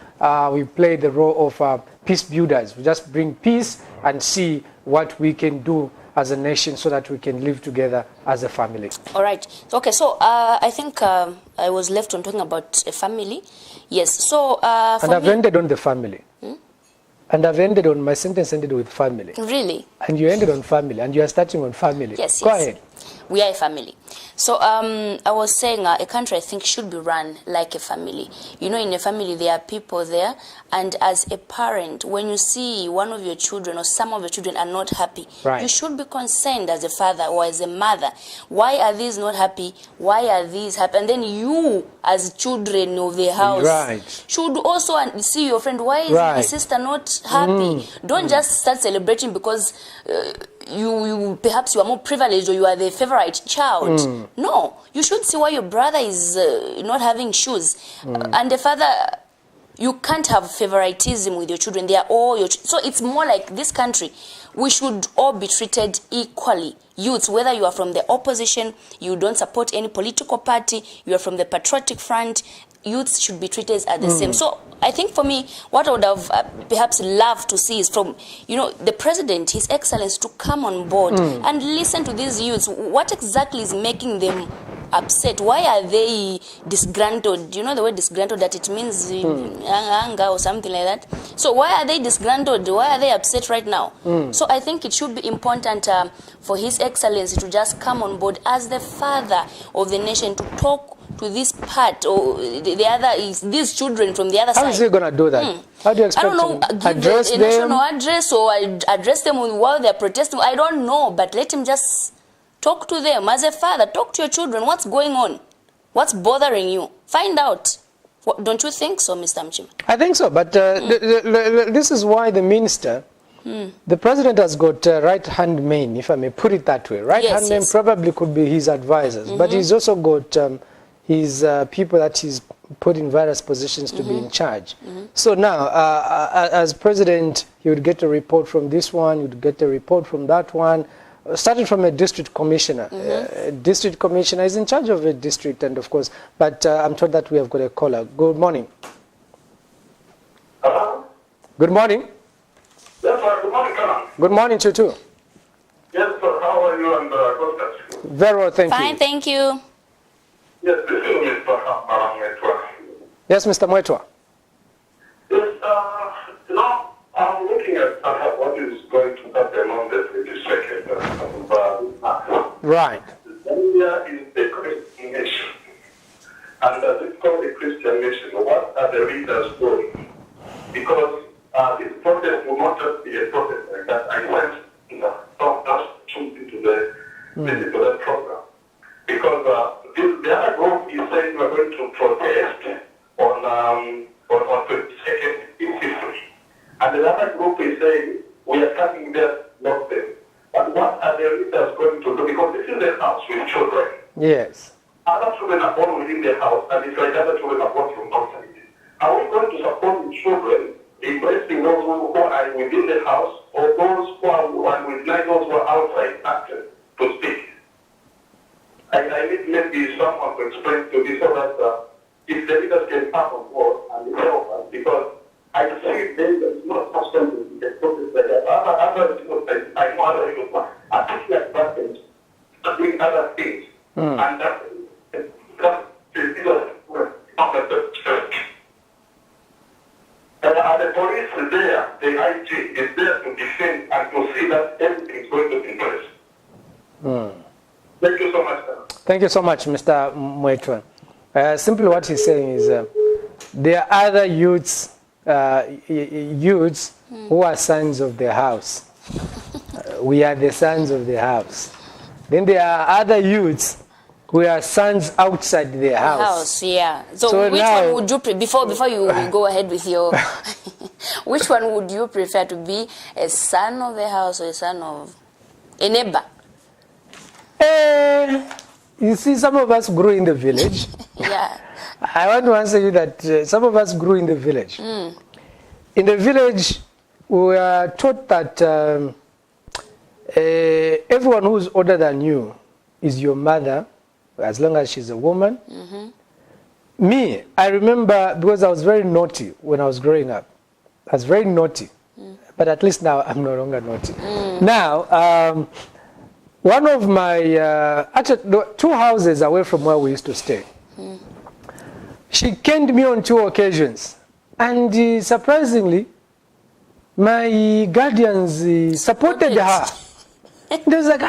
we play the role of peace builders. We just bring peace and see what we can do as a nation so that we can live together as a family. All right. Okay, so I think I was left on talking about a family. Yes, so and I've ended on the family. And I've ended on, my sentence ended with family. Really? And you ended on family, and you are starting on family. Yes, Go yes. ahead. We are a family. So I was saying a country, I think, should be run like a family. You know, in a family, there are people there. And as a parent, when you see one of your children or some of your children are not happy, right, you should be concerned as a father or as a mother. Why are these not happy? Why are these happy? And then you, as children of the house, right, should also see your friend. Why is right, my sister not happy? Don't just start celebrating because you perhaps you are more privileged or you are the favorite child. No, you should see why your brother is not having shoes. And the father, you can't have favoritism with your children. They are all your so it's more like this country. We should all be treated equally. Youths, whether you are from the opposition, you don't support any political party, you are from the patriotic front, youths should be treated as the same. So I think for me, what I would have perhaps loved to see is from, you know, the president, His Excellency, to come on board and listen to these youths. What exactly is making them upset? Why are they disgruntled? You know the word disgruntled, that it means anger or something like that. So why are they disgruntled? Why are they upset right now? So I think it should be important for His Excellency to just come on board as the father of the nation to talk to this part or the other is these children from the other side. How is he going to do that? How do you expect I don't know, to give address a them? national address or address them while they're protesting. I don't know, but let him just talk to them. As a father, talk to your children. What's going on? What's bothering you? Find out. Don't you think so, Mr. Mchima? I think so, but this is why the minister, the president has got right-hand men, if I may put it that way. Right-hand men probably could be his advisors, but he's also got his people that he's put in various positions to be in charge. So now, as president, he would get a report from this one, he would get a report from that one, starting from a district commissioner. A district commissioner is in charge of a district, and of course, but I'm told that we have got a caller. Good morning. Hello? Good morning. Yes, sir. Good morning, Colonel. Good morning to you too. Yes, sir. How are you and Constance? Very well, thank Fine, you. thank you. Yes, this is Mr. Maramwetwa. Yes, Mr. Mwetwa. Yes, you know, I'm looking at what is going to happen on the 22nd of March. Right. Zambia is a Christian nation. And as it's called a Christian nation, what are the leaders doing? Because this protest will not just be a protest like that. I went, don't just jump into the program. Because the other group is saying we're going to protest on 22nd in history. And the other group is saying we are coming there, not them. But what are the leaders going to do? Because this is a house with children. Yes. Other children are born within the house, and it's like other children are born from outside. Are we going to support the children, embracing those who are within the house, or those who are within those who are outside, active, to speak? I need maybe someone to explain to me so that if the leaders can come on board and help us, because I see there's not possible to get process like that. Other people, I know other people are taking advantage of doing other things. And that's the police is there, the IG is there to defend and to see that everything is going to be in place. Thank you so much, sir. Thank you so much, Mr. Mwetwa. Simply what he's saying is there are other youths who are sons of the house. We are the sons of the house. Then there are other youths were sons outside their house. Yeah. So which now, one would you before you go ahead with your which one would you prefer to be, a son of the house or a son of a neighbor? You see, some of us grew in the village. Yeah. I want to answer you that some of us grew in the village. In the village, we were taught that everyone who's older than you is your mother, as long as she's a woman. Me, I remember, because I was very naughty when I was growing up. I was very naughty. But at least now I'm no longer naughty. Now, one of my, actually 2 houses away from where we used to stay, she caned me on 2 occasions. And surprisingly, my guardians supported her. They was like,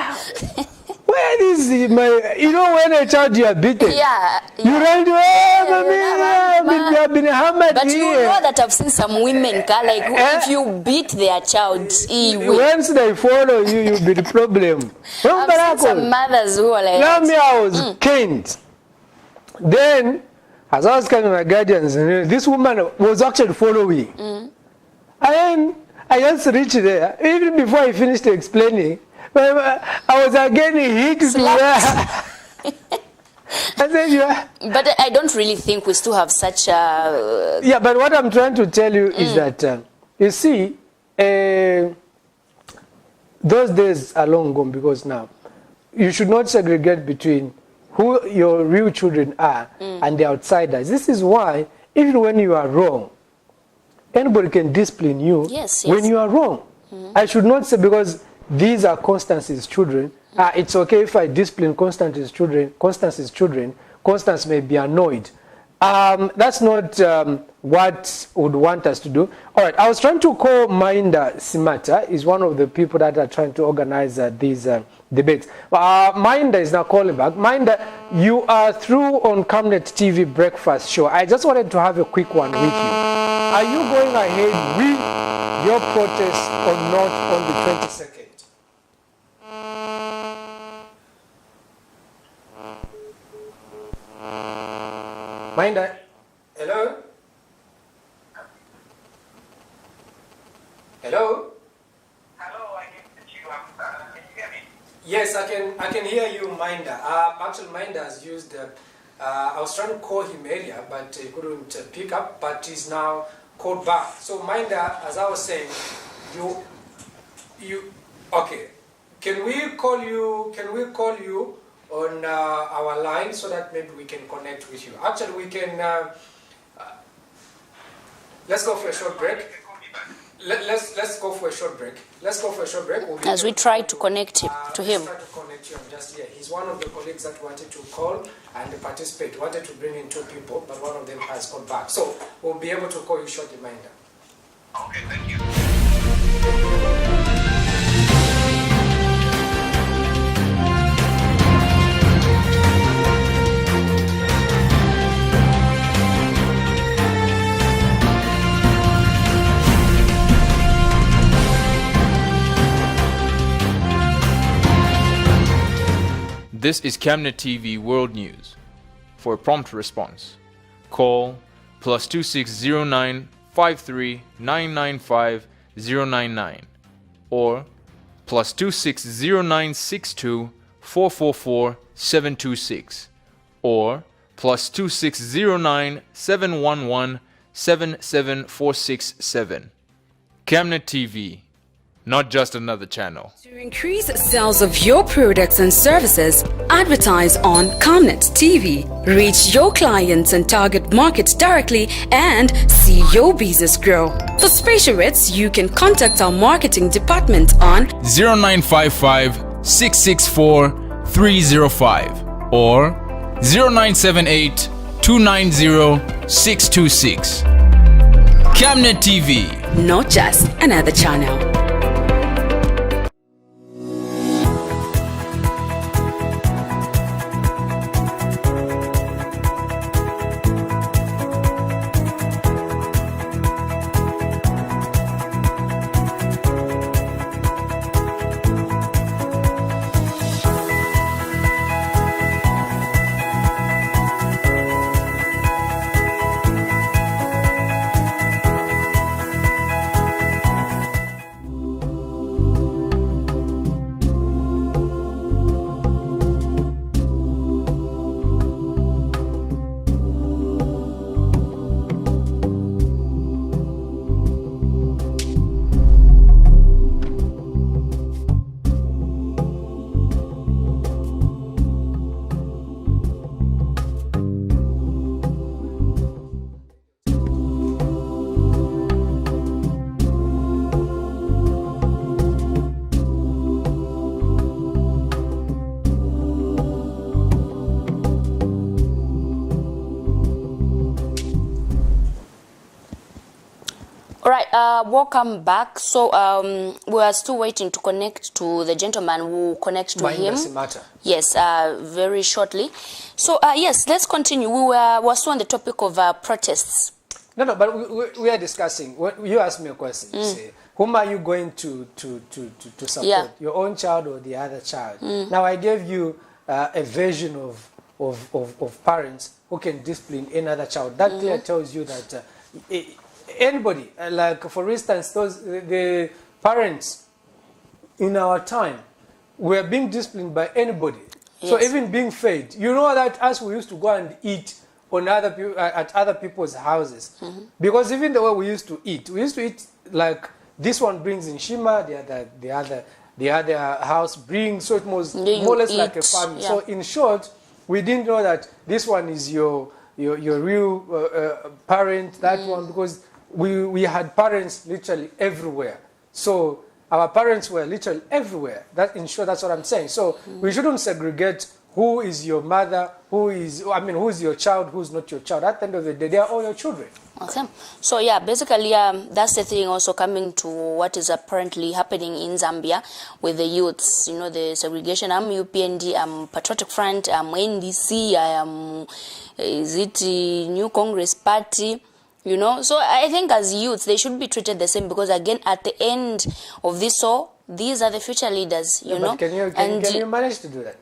where is my, you know, when a child you are beaten, you run to, you have been hammered. But you know that I've seen some women, like, if you beat their child, once they follow you, you'll be the problem. I've seen some mothers who are like, now me, I was caned. Then, as I was coming, my guardians, this woman was actually following. And then I just reached there, even before I finished explaining, I was again hit with But I don't really think we still have such a... Yeah, but what I'm trying to tell you is that, you see, those days are long gone, because now you should not segregate between who your real children are and the outsiders. This is why, even when you are wrong, anybody can discipline you when you are wrong. I should not say, because these are Constance's children, it's okay if I discipline Constance's children. Constance may be annoyed. That's not what would want us to do. All right, I was trying to call Mainda Simata. Is one of the people that are trying to organize these debates. Mainda is now calling back. Mainda, you are through on Camnet TV Breakfast Show. I just wanted to have a quick one with you. Are you going ahead with your protest or not on the 22nd? Mainda, hello? Hello? Hello, I can hear you. Can you hear me? Yes, I can hear you, Mainda. Actually, Mainda has used, I was trying to call him earlier, but he couldn't pick up, but he's now called back. So, Mainda, as I was saying, okay. Can we call you on our line so that maybe we can connect with you? Actually, we can, let's go for a short break. Let's go for a short break. As we try to connect him to him. Try to connect you. He's one of the colleagues that wanted to call and participate. Wanted to bring in 2 people, but one of them has called back. So we'll be able to call you shortly, Mainda. Okay, thank you. This is Camnet TV World News. For a prompt response, call +2609 53 995 099 or +2609 62 444 726 or +2609 711 77467. Camnet TV, not just another channel. To increase sales of your products and services, advertise on Camnet TV. Reach your clients and target markets directly and see your business grow. For special rates, you can contact our marketing department on 0955 664 305 or 0978 290 626. Camnet TV, not just another channel. right, welcome back. So we are still waiting to connect to the gentleman who connect to him. Yes, very shortly. So yes, let's continue. We were still on the topic of protests. No, but we are discussing. You asked me a question. You say, whom are you going to support? Yeah. Your own child or the other child? Now I gave you a version of parents who can discipline another child. That clearly tells you that anybody, like for instance, the parents in our time were being disciplined by anybody. Yes. So even being fed, you know that as we used to go and eat on at other people's houses, because even the way we used to eat like this one brings in Shima, the other house brings, so it was more or less like a family. Yeah. So in short, we didn't know that this one is your real parent, that one, because we had parents literally everywhere. So our parents were literally everywhere. That, in short, that's what I'm saying. So we shouldn't segregate who is your mother, who is your child, who's not your child. At the end of the day, they are all your children. Okay. So yeah, basically that's the thing also coming to what is apparently happening in Zambia with the youths, you know, the segregation. I'm UPND, I'm Patriotic Front, I'm NDC, I am, is it New Congress Party? You know, so I think as youths, they should be treated the same because, again, at the end of this all, these are the future leaders, you know. Can you manage to do that?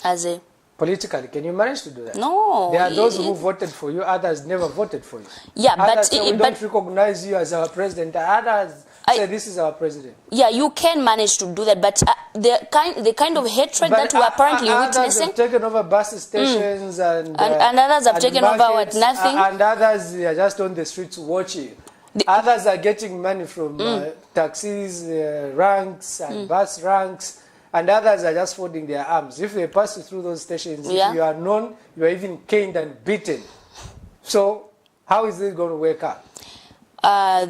As a... Politically, can you manage to do that? No. There are those who voted for you, others never voted for you. Yeah, others say, we don't recognize you as our president. Others say, this is our president. Yeah, you can manage to do that, but the kind of hatred that we're apparently witnessing... Others have taken over bus stations and others have taken over what, nothing? And others are just on the streets watching. Others are getting money from taxis, ranks, and bus ranks. And others are just folding their arms. If they pass through those stations, if you are known, you are even caned and beaten. So how is this going to work out?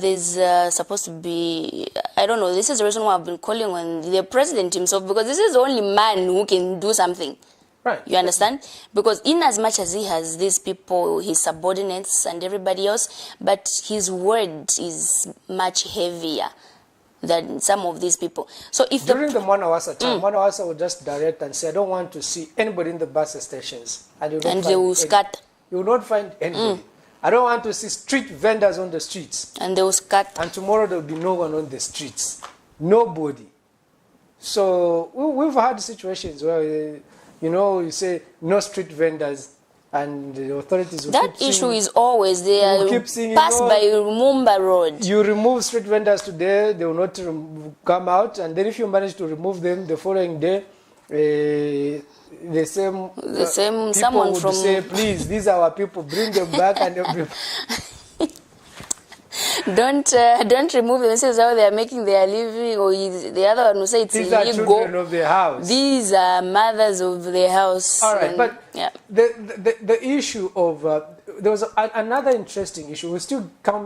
There's supposed to be, I don't know, this is the reason why I've been calling on the president himself, because this is the only man who can do something. Right. You understand? Because in as much as he has these people, his subordinates and everybody else, but his word is much heavier than some of these people. So if during the Mwanawasa time, Mwanawasa would just direct and say, I don't want to see anybody in the bus stations. And they will scatter. You will not find anybody. I don't want to see street vendors on the streets. And they will scatter. And tomorrow there will be no one on the streets. Nobody. So we've had situations where, you know, you say no street vendors, and the authorities will that issue singing, is always there. Pass by Lumumba Road. You remove street vendors today, they will not come out, and then if you manage to remove them the following day, the same someone would from say, please, these are our people, bring them back, and everything. Don't remove them. This is how they are making their living, or the other one will say it's these illegal. These are children of the house. These are mothers of the house. All right, but the issue of there was another interesting issue.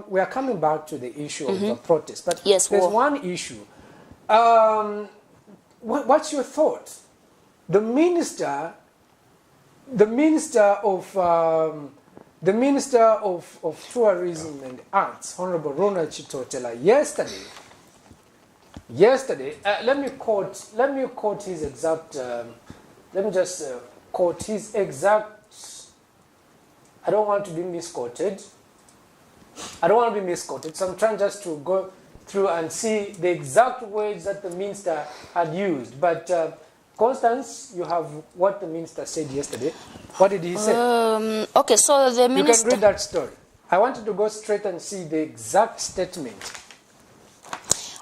We are coming back to the issue of protest, but yes, there's one issue. What's your thought? The minister of Tourism and Arts, Honorable Ronald Chitotela, yesterday, let me quote his exact, let me just quote his exact, I don't want to be misquoted, so I'm trying just to go through and see the exact words that the minister had used, but Constance, you have what the minister said yesterday. What did he say? Okay, so the minister... You can read that story. I wanted to go straight and see the exact statement.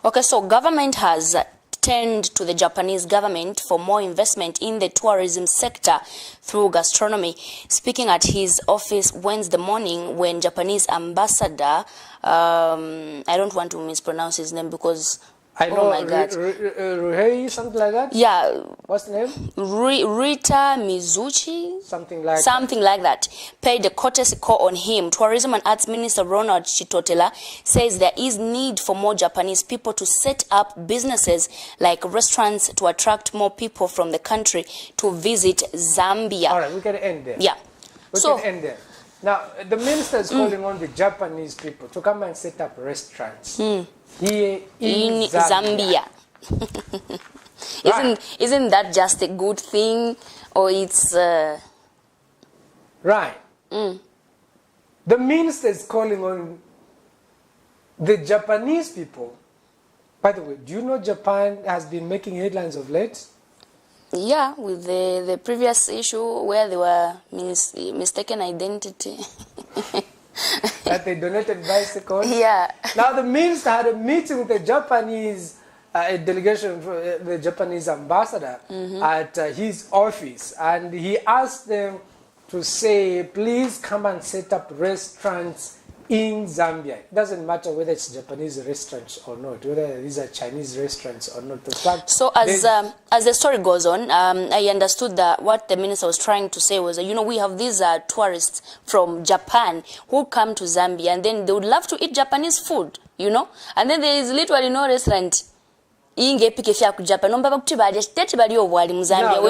Okay, so government has turned to the Japanese government for more investment in the tourism sector through gastronomy. Speaking at his office Wednesday morning when Japanese ambassador, I don't want to mispronounce his name because... I know, oh my God. Ruhei, something like that? Yeah. What's the name? Rita Mizuchi? Something like that. Paid a courtesy call on him. Tourism and Arts Minister Ronald Chitotela says there is need for more Japanese people to set up businesses like restaurants to attract more people from the country to visit Zambia. All right, we can end there. Yeah. We can end there. Now, the minister is calling on the Japanese people to come and set up restaurants here in Zambia. Isn't that just a good thing, or it's right? The minister is calling on the Japanese people. By the way, do you know Japan has been making headlines of late? Yeah, with the previous issue where they were mistaken identity. That they donated bicycles? Yeah. Now the minister had a meeting with the Japanese a delegation, the Japanese ambassador at his office, and he asked them to say, please come and set up restaurants in Zambia. It doesn't matter whether it's Japanese restaurants or not, whether these are Chinese restaurants or not. The fact so as the story goes on, I understood that what the minister was trying to say was, we have these tourists from Japan who come to Zambia, and then they would love to eat Japanese food, and then there is literally no restaurant. Now, the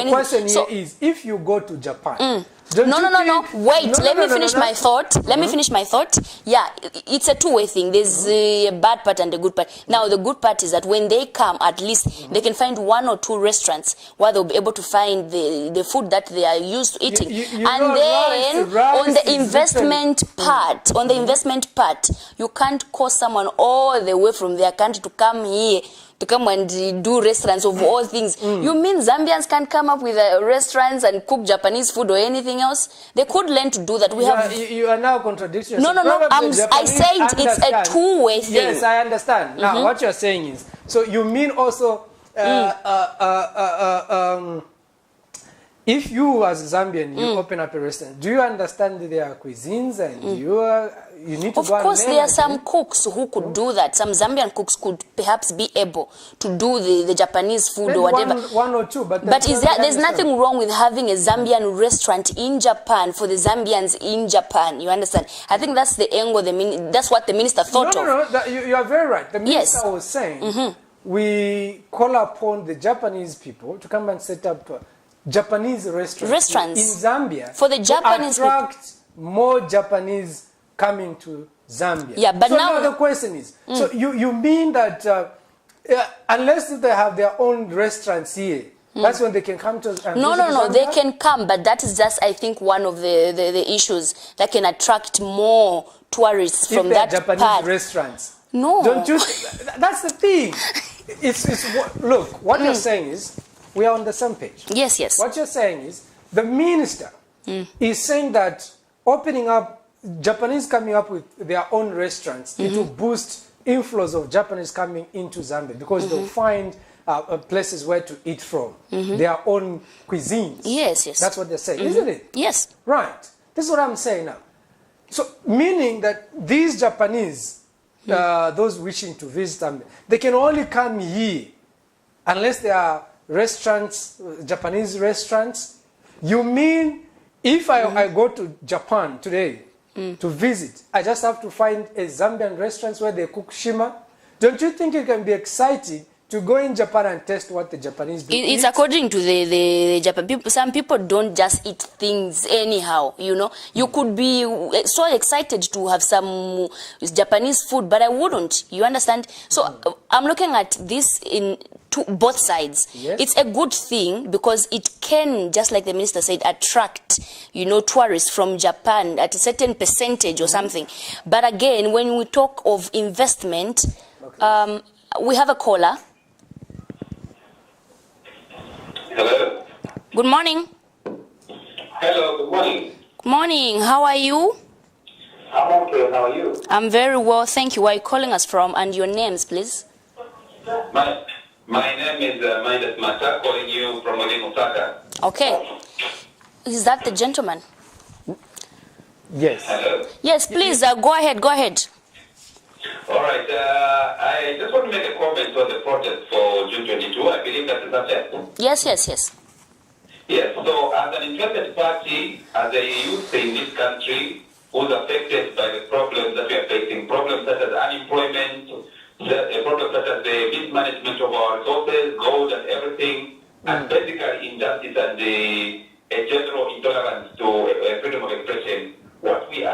question here is, if you go to Japan, No. Wait, let me finish my thought. Let me finish my thought. Yeah, it's a two-way thing. There's a bad part and a good part. Now, the good part is that when they come, at least they can find one or two restaurants where they'll be able to find the food that they are used to eating. And then on the investment part, you can't call someone all the way from their country to come here to come and do restaurants of all things. You mean Zambians can't come up with restaurants and cook Japanese food or anything else? They could learn to do that. You are now contradicting yourself. No. I said it's a two-way thing. Yes, I understand. Now, what you're saying is, so you mean also, if you as a Zambian, you open up a restaurant, do you understand their cuisines and you need to Of course, there are some cooks who could do that. Some Zambian cooks could perhaps be able to do the Japanese food maybe or whatever. One or two, but there's nothing wrong with having a Zambian restaurant in Japan for the Zambians in Japan. You understand? I think that's the angle. That's what the minister thought of. No. You are very right. The minister was saying we call upon the Japanese people to come and set up Japanese restaurants in Zambia for the Japanese to attract more Japanese coming to Zambia. Yeah, but so now the question is, so you mean that unless they have their own restaurants here, that's when they can come to No, they can come, but that is just, I think, one of the issues that can attract more tourists from that Japanese part. Restaurants. No. Don't you that's the thing. Look, what you're saying is, we are on the same page. Yes. What you're saying is, the minister is saying that opening up, Japanese coming up with their own restaurants, it will boost inflows of Japanese coming into Zambia because they'll find places where to eat from, their own cuisines. Yes. That's what they're saying, isn't it? Yes. Right. This is what I'm saying now. So, meaning that these Japanese, those wishing to visit Zambia, they can only come here unless they are restaurants, Japanese restaurants. You mean if I go to Japan today to visit, I just have to find a Zambian restaurant where they cook shima? Don't you think it can be exciting to go in Japan and test what the Japanese do? It's according to the Japan people. Some people don't just eat things anyhow, You could be so excited to have some Japanese food, but I wouldn't. You understand? So I'm looking at this in both sides. Yes. It's a good thing because it can, just like the minister said, attract, tourists from Japan at a certain percentage or something. But again, when we talk of investment, we have a caller. Hello. Good morning. Hello, good morning. Good morning. How are you? I'm okay, how are you? I'm very well, thank you. Where are you calling us from? And your names, please? My name is Midas Mata, calling you from Osaka. Okay. Is that the gentleman? Yes. Hello. Yes, please, go ahead. All right. I just want to make a comment on the protest for June 22. I believe that's the subject. Yes. Yes. So, as an interested party, as a youth in this country who's affected by the problems that we are facing, problems such as unemployment, problems such as the mismanagement of our resources, gold and everything, and basically injustice and a general intolerance to freedom of expression, what we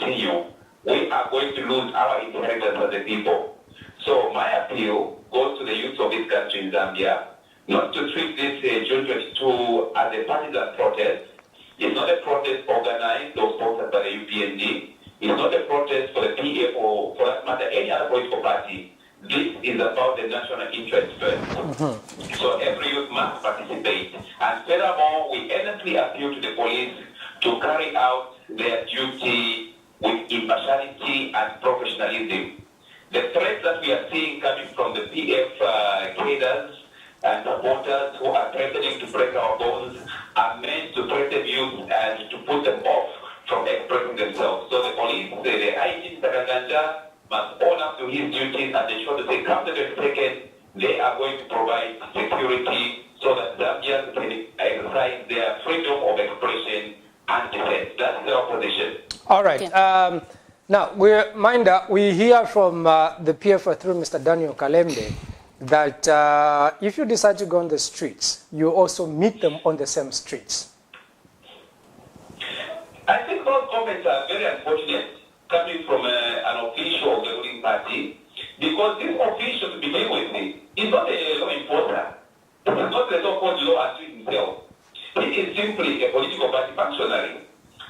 continue, we are going to lose our inheritance as a people. So my appeal goes to the youth of this country in Zambia, not to treat this June 22 as a partisan protest. It's not a protest organized or sponsored by the UPND. It's not a protest for the PF or, for that matter, any other political party. This is about the national interest first. So every youth must participate. And furthermore, we earnestly appeal to the police to carry out their duty with impartiality and professionalism. The threats that we are seeing coming from the PF cadres and supporters who are threatening to break our bones are meant to threaten youth and to put them off from expressing themselves. So the police, the IG Sakaganja, must own up to his duties and ensure that they come to the 22nd, they are going to provide security so that Zambians can exercise their freedom of expression and defense. That's their position. All right. Okay. Now, we hear from the PF through Mr. Daniel Kalembe that if you decide to go on the streets, you also meet them on the same streets. I think those comments are very unfortunate coming from an official of the ruling party, because this official, to begin with, is not a law enforcer. He is not the so-called law unto himself. He is simply a political party functionary.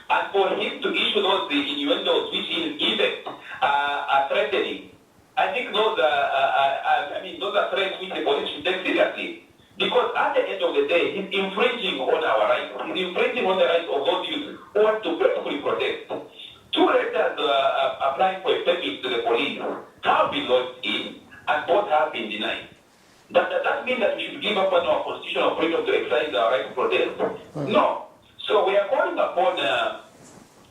And for him to issue those innuendos which in effect are threatening, I think those are threats which the police should take seriously. Because at the end of the day, he's infringing on our rights. He's infringing on the rights of those youth who want to peacefully protest. Two letters applying for a permit to the police have been lodged in, and both have been denied. Does that mean that we should give up on our constitutional freedom to exercise our right to protest? No. So we are calling upon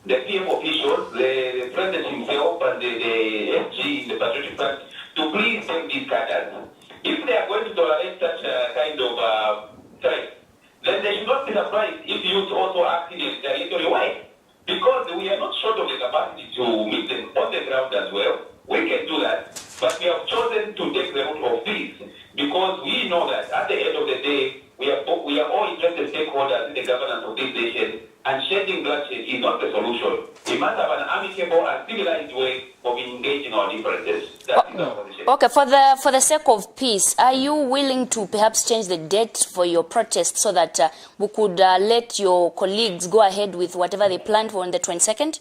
the PM officials, the president himself, and the SG, the Patriotic Front, to please take these cadres. If they are going to tolerate such a kind of threat, then they should not be surprised if youth also act in a territory way. Because we are not short of the capacity to meet them on the ground as well. We can do that. But we have chosen to take the route of peace because we know that at the end of the day, we are all interested stakeholders in the governance of this nation, and shedding bloodshed is not the solution. We must have an amicable and civilized way of engaging our differences. That is our position. Okay, for the sake of peace, are you willing to perhaps change the date for your protest so that we could let your colleagues go ahead with whatever they planned for on the 22nd?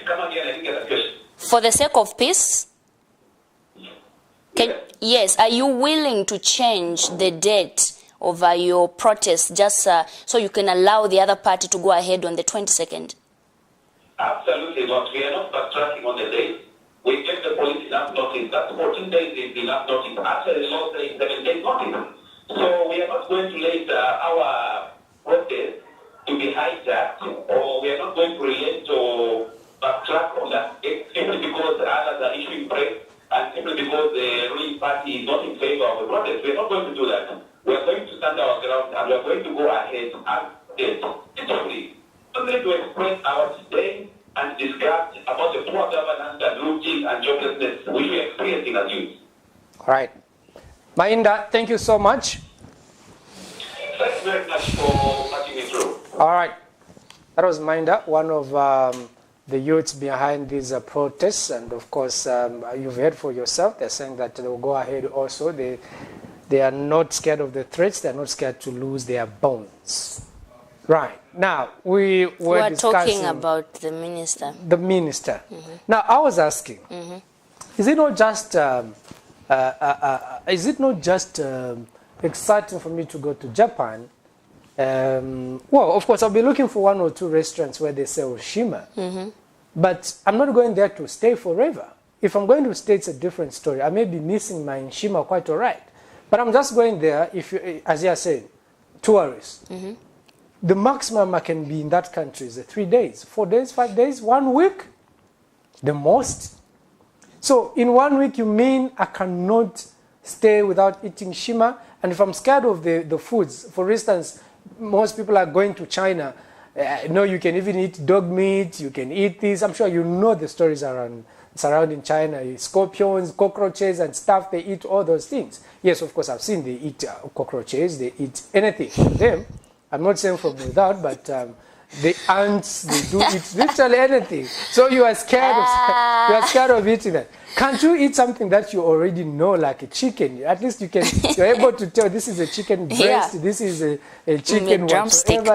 Come again, I didn't get that question. For the sake of peace? Yes, are you willing to change the date of your protest just so you can allow the other party to go ahead on the 22nd? Absolutely not. We are not backtracking on the date. We gave the police enough notice. That's 14 days is enough notice. Actually, the law says 7 days notice. So we are not going to let our protest to be hijacked, or we are not going to relent or backtrack on that simply because others are issuing press and simply because the ruling party is not in favor of the protest. We are not going to do that. We are going to stand our ground and we are going to go ahead and peacefully to express our disdain and disgust about the poor governance and looting and joblessness which we are experiencing as youth. All right. Mainda, thank you so much. Thanks very much for passing me through. All right. That was Mainda, one of the youths behind these protests. And of course, you've heard for yourself, they're saying that they will go ahead also. They are not scared of the threats. They're not scared to lose their bones. Right. Now, we were talking about the minister. The minister. Now, I was asking, is it not just exciting for me to go to Japan? Well, of course, I'll be looking for 1 or 2 restaurants where they sell shima. But I'm not going there to stay forever. If I'm going to stay, it's a different story. I may be missing my shima quite all right. But I'm just going there, if you, as you are saying, tourists. The maximum I can be in that country is 3 days, 4 days, 5 days, 1 week, the most. So in 1 week, you mean I cannot stay without eating shima? And if I'm scared of the foods, for instance, most people are going to China. You can even eat dog meat, you can eat this. I'm sure you know the stories surrounding China, scorpions, cockroaches and stuff, they eat all those things. Yes, of course, I've seen they eat cockroaches, they eat anything from them. I'm not saying from without, but the ants, they do eat literally anything. So you are scared of eating that. Can't you eat something that you already know, like a chicken? At least you're able to tell this is a chicken breast, this is a chicken drumstick.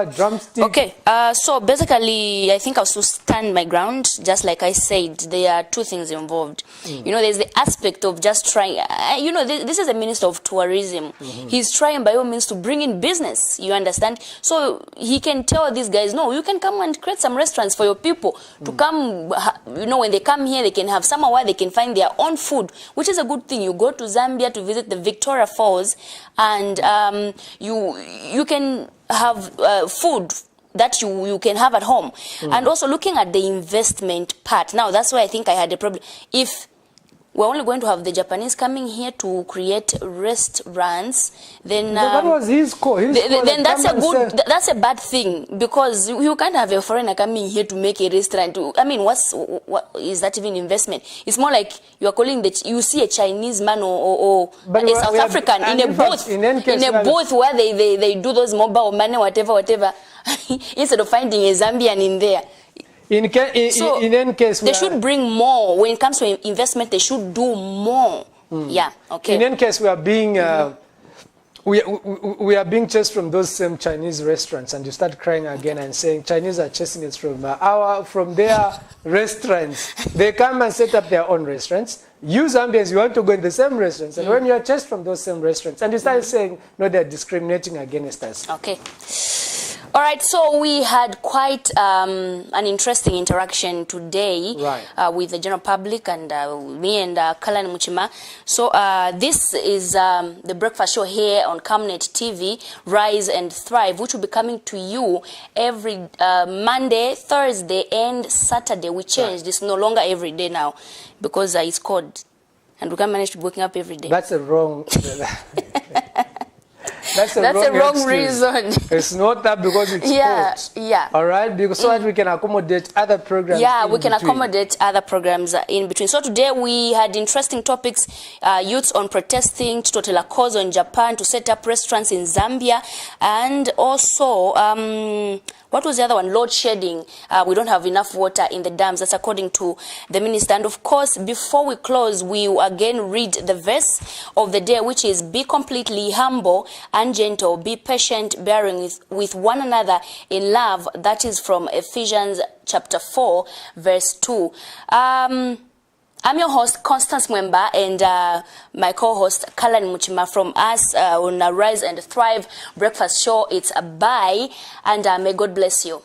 Okay, so basically, I think I'll still stand my ground. Just like I said, there are two things involved. You know, there's the aspect of just trying. You know, this is a minister of tourism. He's trying by all means to bring in business. You understand? So he can tell these guys, no, you can come and create some restaurants for your people to come. You know, when they come here, they can have somewhere where they can find their own food, which is a good thing. You go to Zambia to visit the Victoria Falls, and you can have food that you can have at home. And also looking at the investment part. Now, that's why I think I had a problem. If we're only going to have the Japanese coming here to create restaurants, then that was his call. Then that's a bad thing, because you can't have a foreigner coming here to make a restaurant. I mean, what is that even investment? It's more like you are calling you see a Chinese man or a South African in a booth where they do those mobile money, whatever, instead of finding a Zambian in there. In any case, they should bring more. When it comes to investment, they should do more. Yeah, okay. In any case, we are being we are being chased from those same Chinese restaurants, and you start crying again and saying Chinese are chasing us from their restaurants. They come and set up their own restaurants. You Zambians, you want to go in the same restaurants, and when you are chased from those same restaurants, and you start saying, no, they're discriminating against us. Okay. All right, so we had quite an interesting interaction today with the general public and me and Kalan Muchima. So this is the breakfast show here on Camnet TV, Rise and Thrive, which will be coming to you every Monday, Thursday, and Saturday. We changed. It's no longer every day now because it's called, and we can't manage to be waking up every day. That's a wrong... That's a wrong reason. It's not that because it's sports. Yeah. All right, because so that we can accommodate other programs. Yeah, we can accommodate other programs in between. So today we had interesting topics: youths on protesting, Totela calls on Japan to set up restaurants in Zambia, and also what was the other one? Load shedding. We don't have enough water in the dams. That's according to the minister. And of course, before we close, we will again read the verse of the day, which is, be completely humble and gentle, be patient, bearing with one another in love. That is from Ephesians chapter 4, verse 2. I'm your host, Constance Mwemba, and my co-host, Kalan Muchima, from us on Rise and Thrive breakfast show. It's a bye, and may God bless you.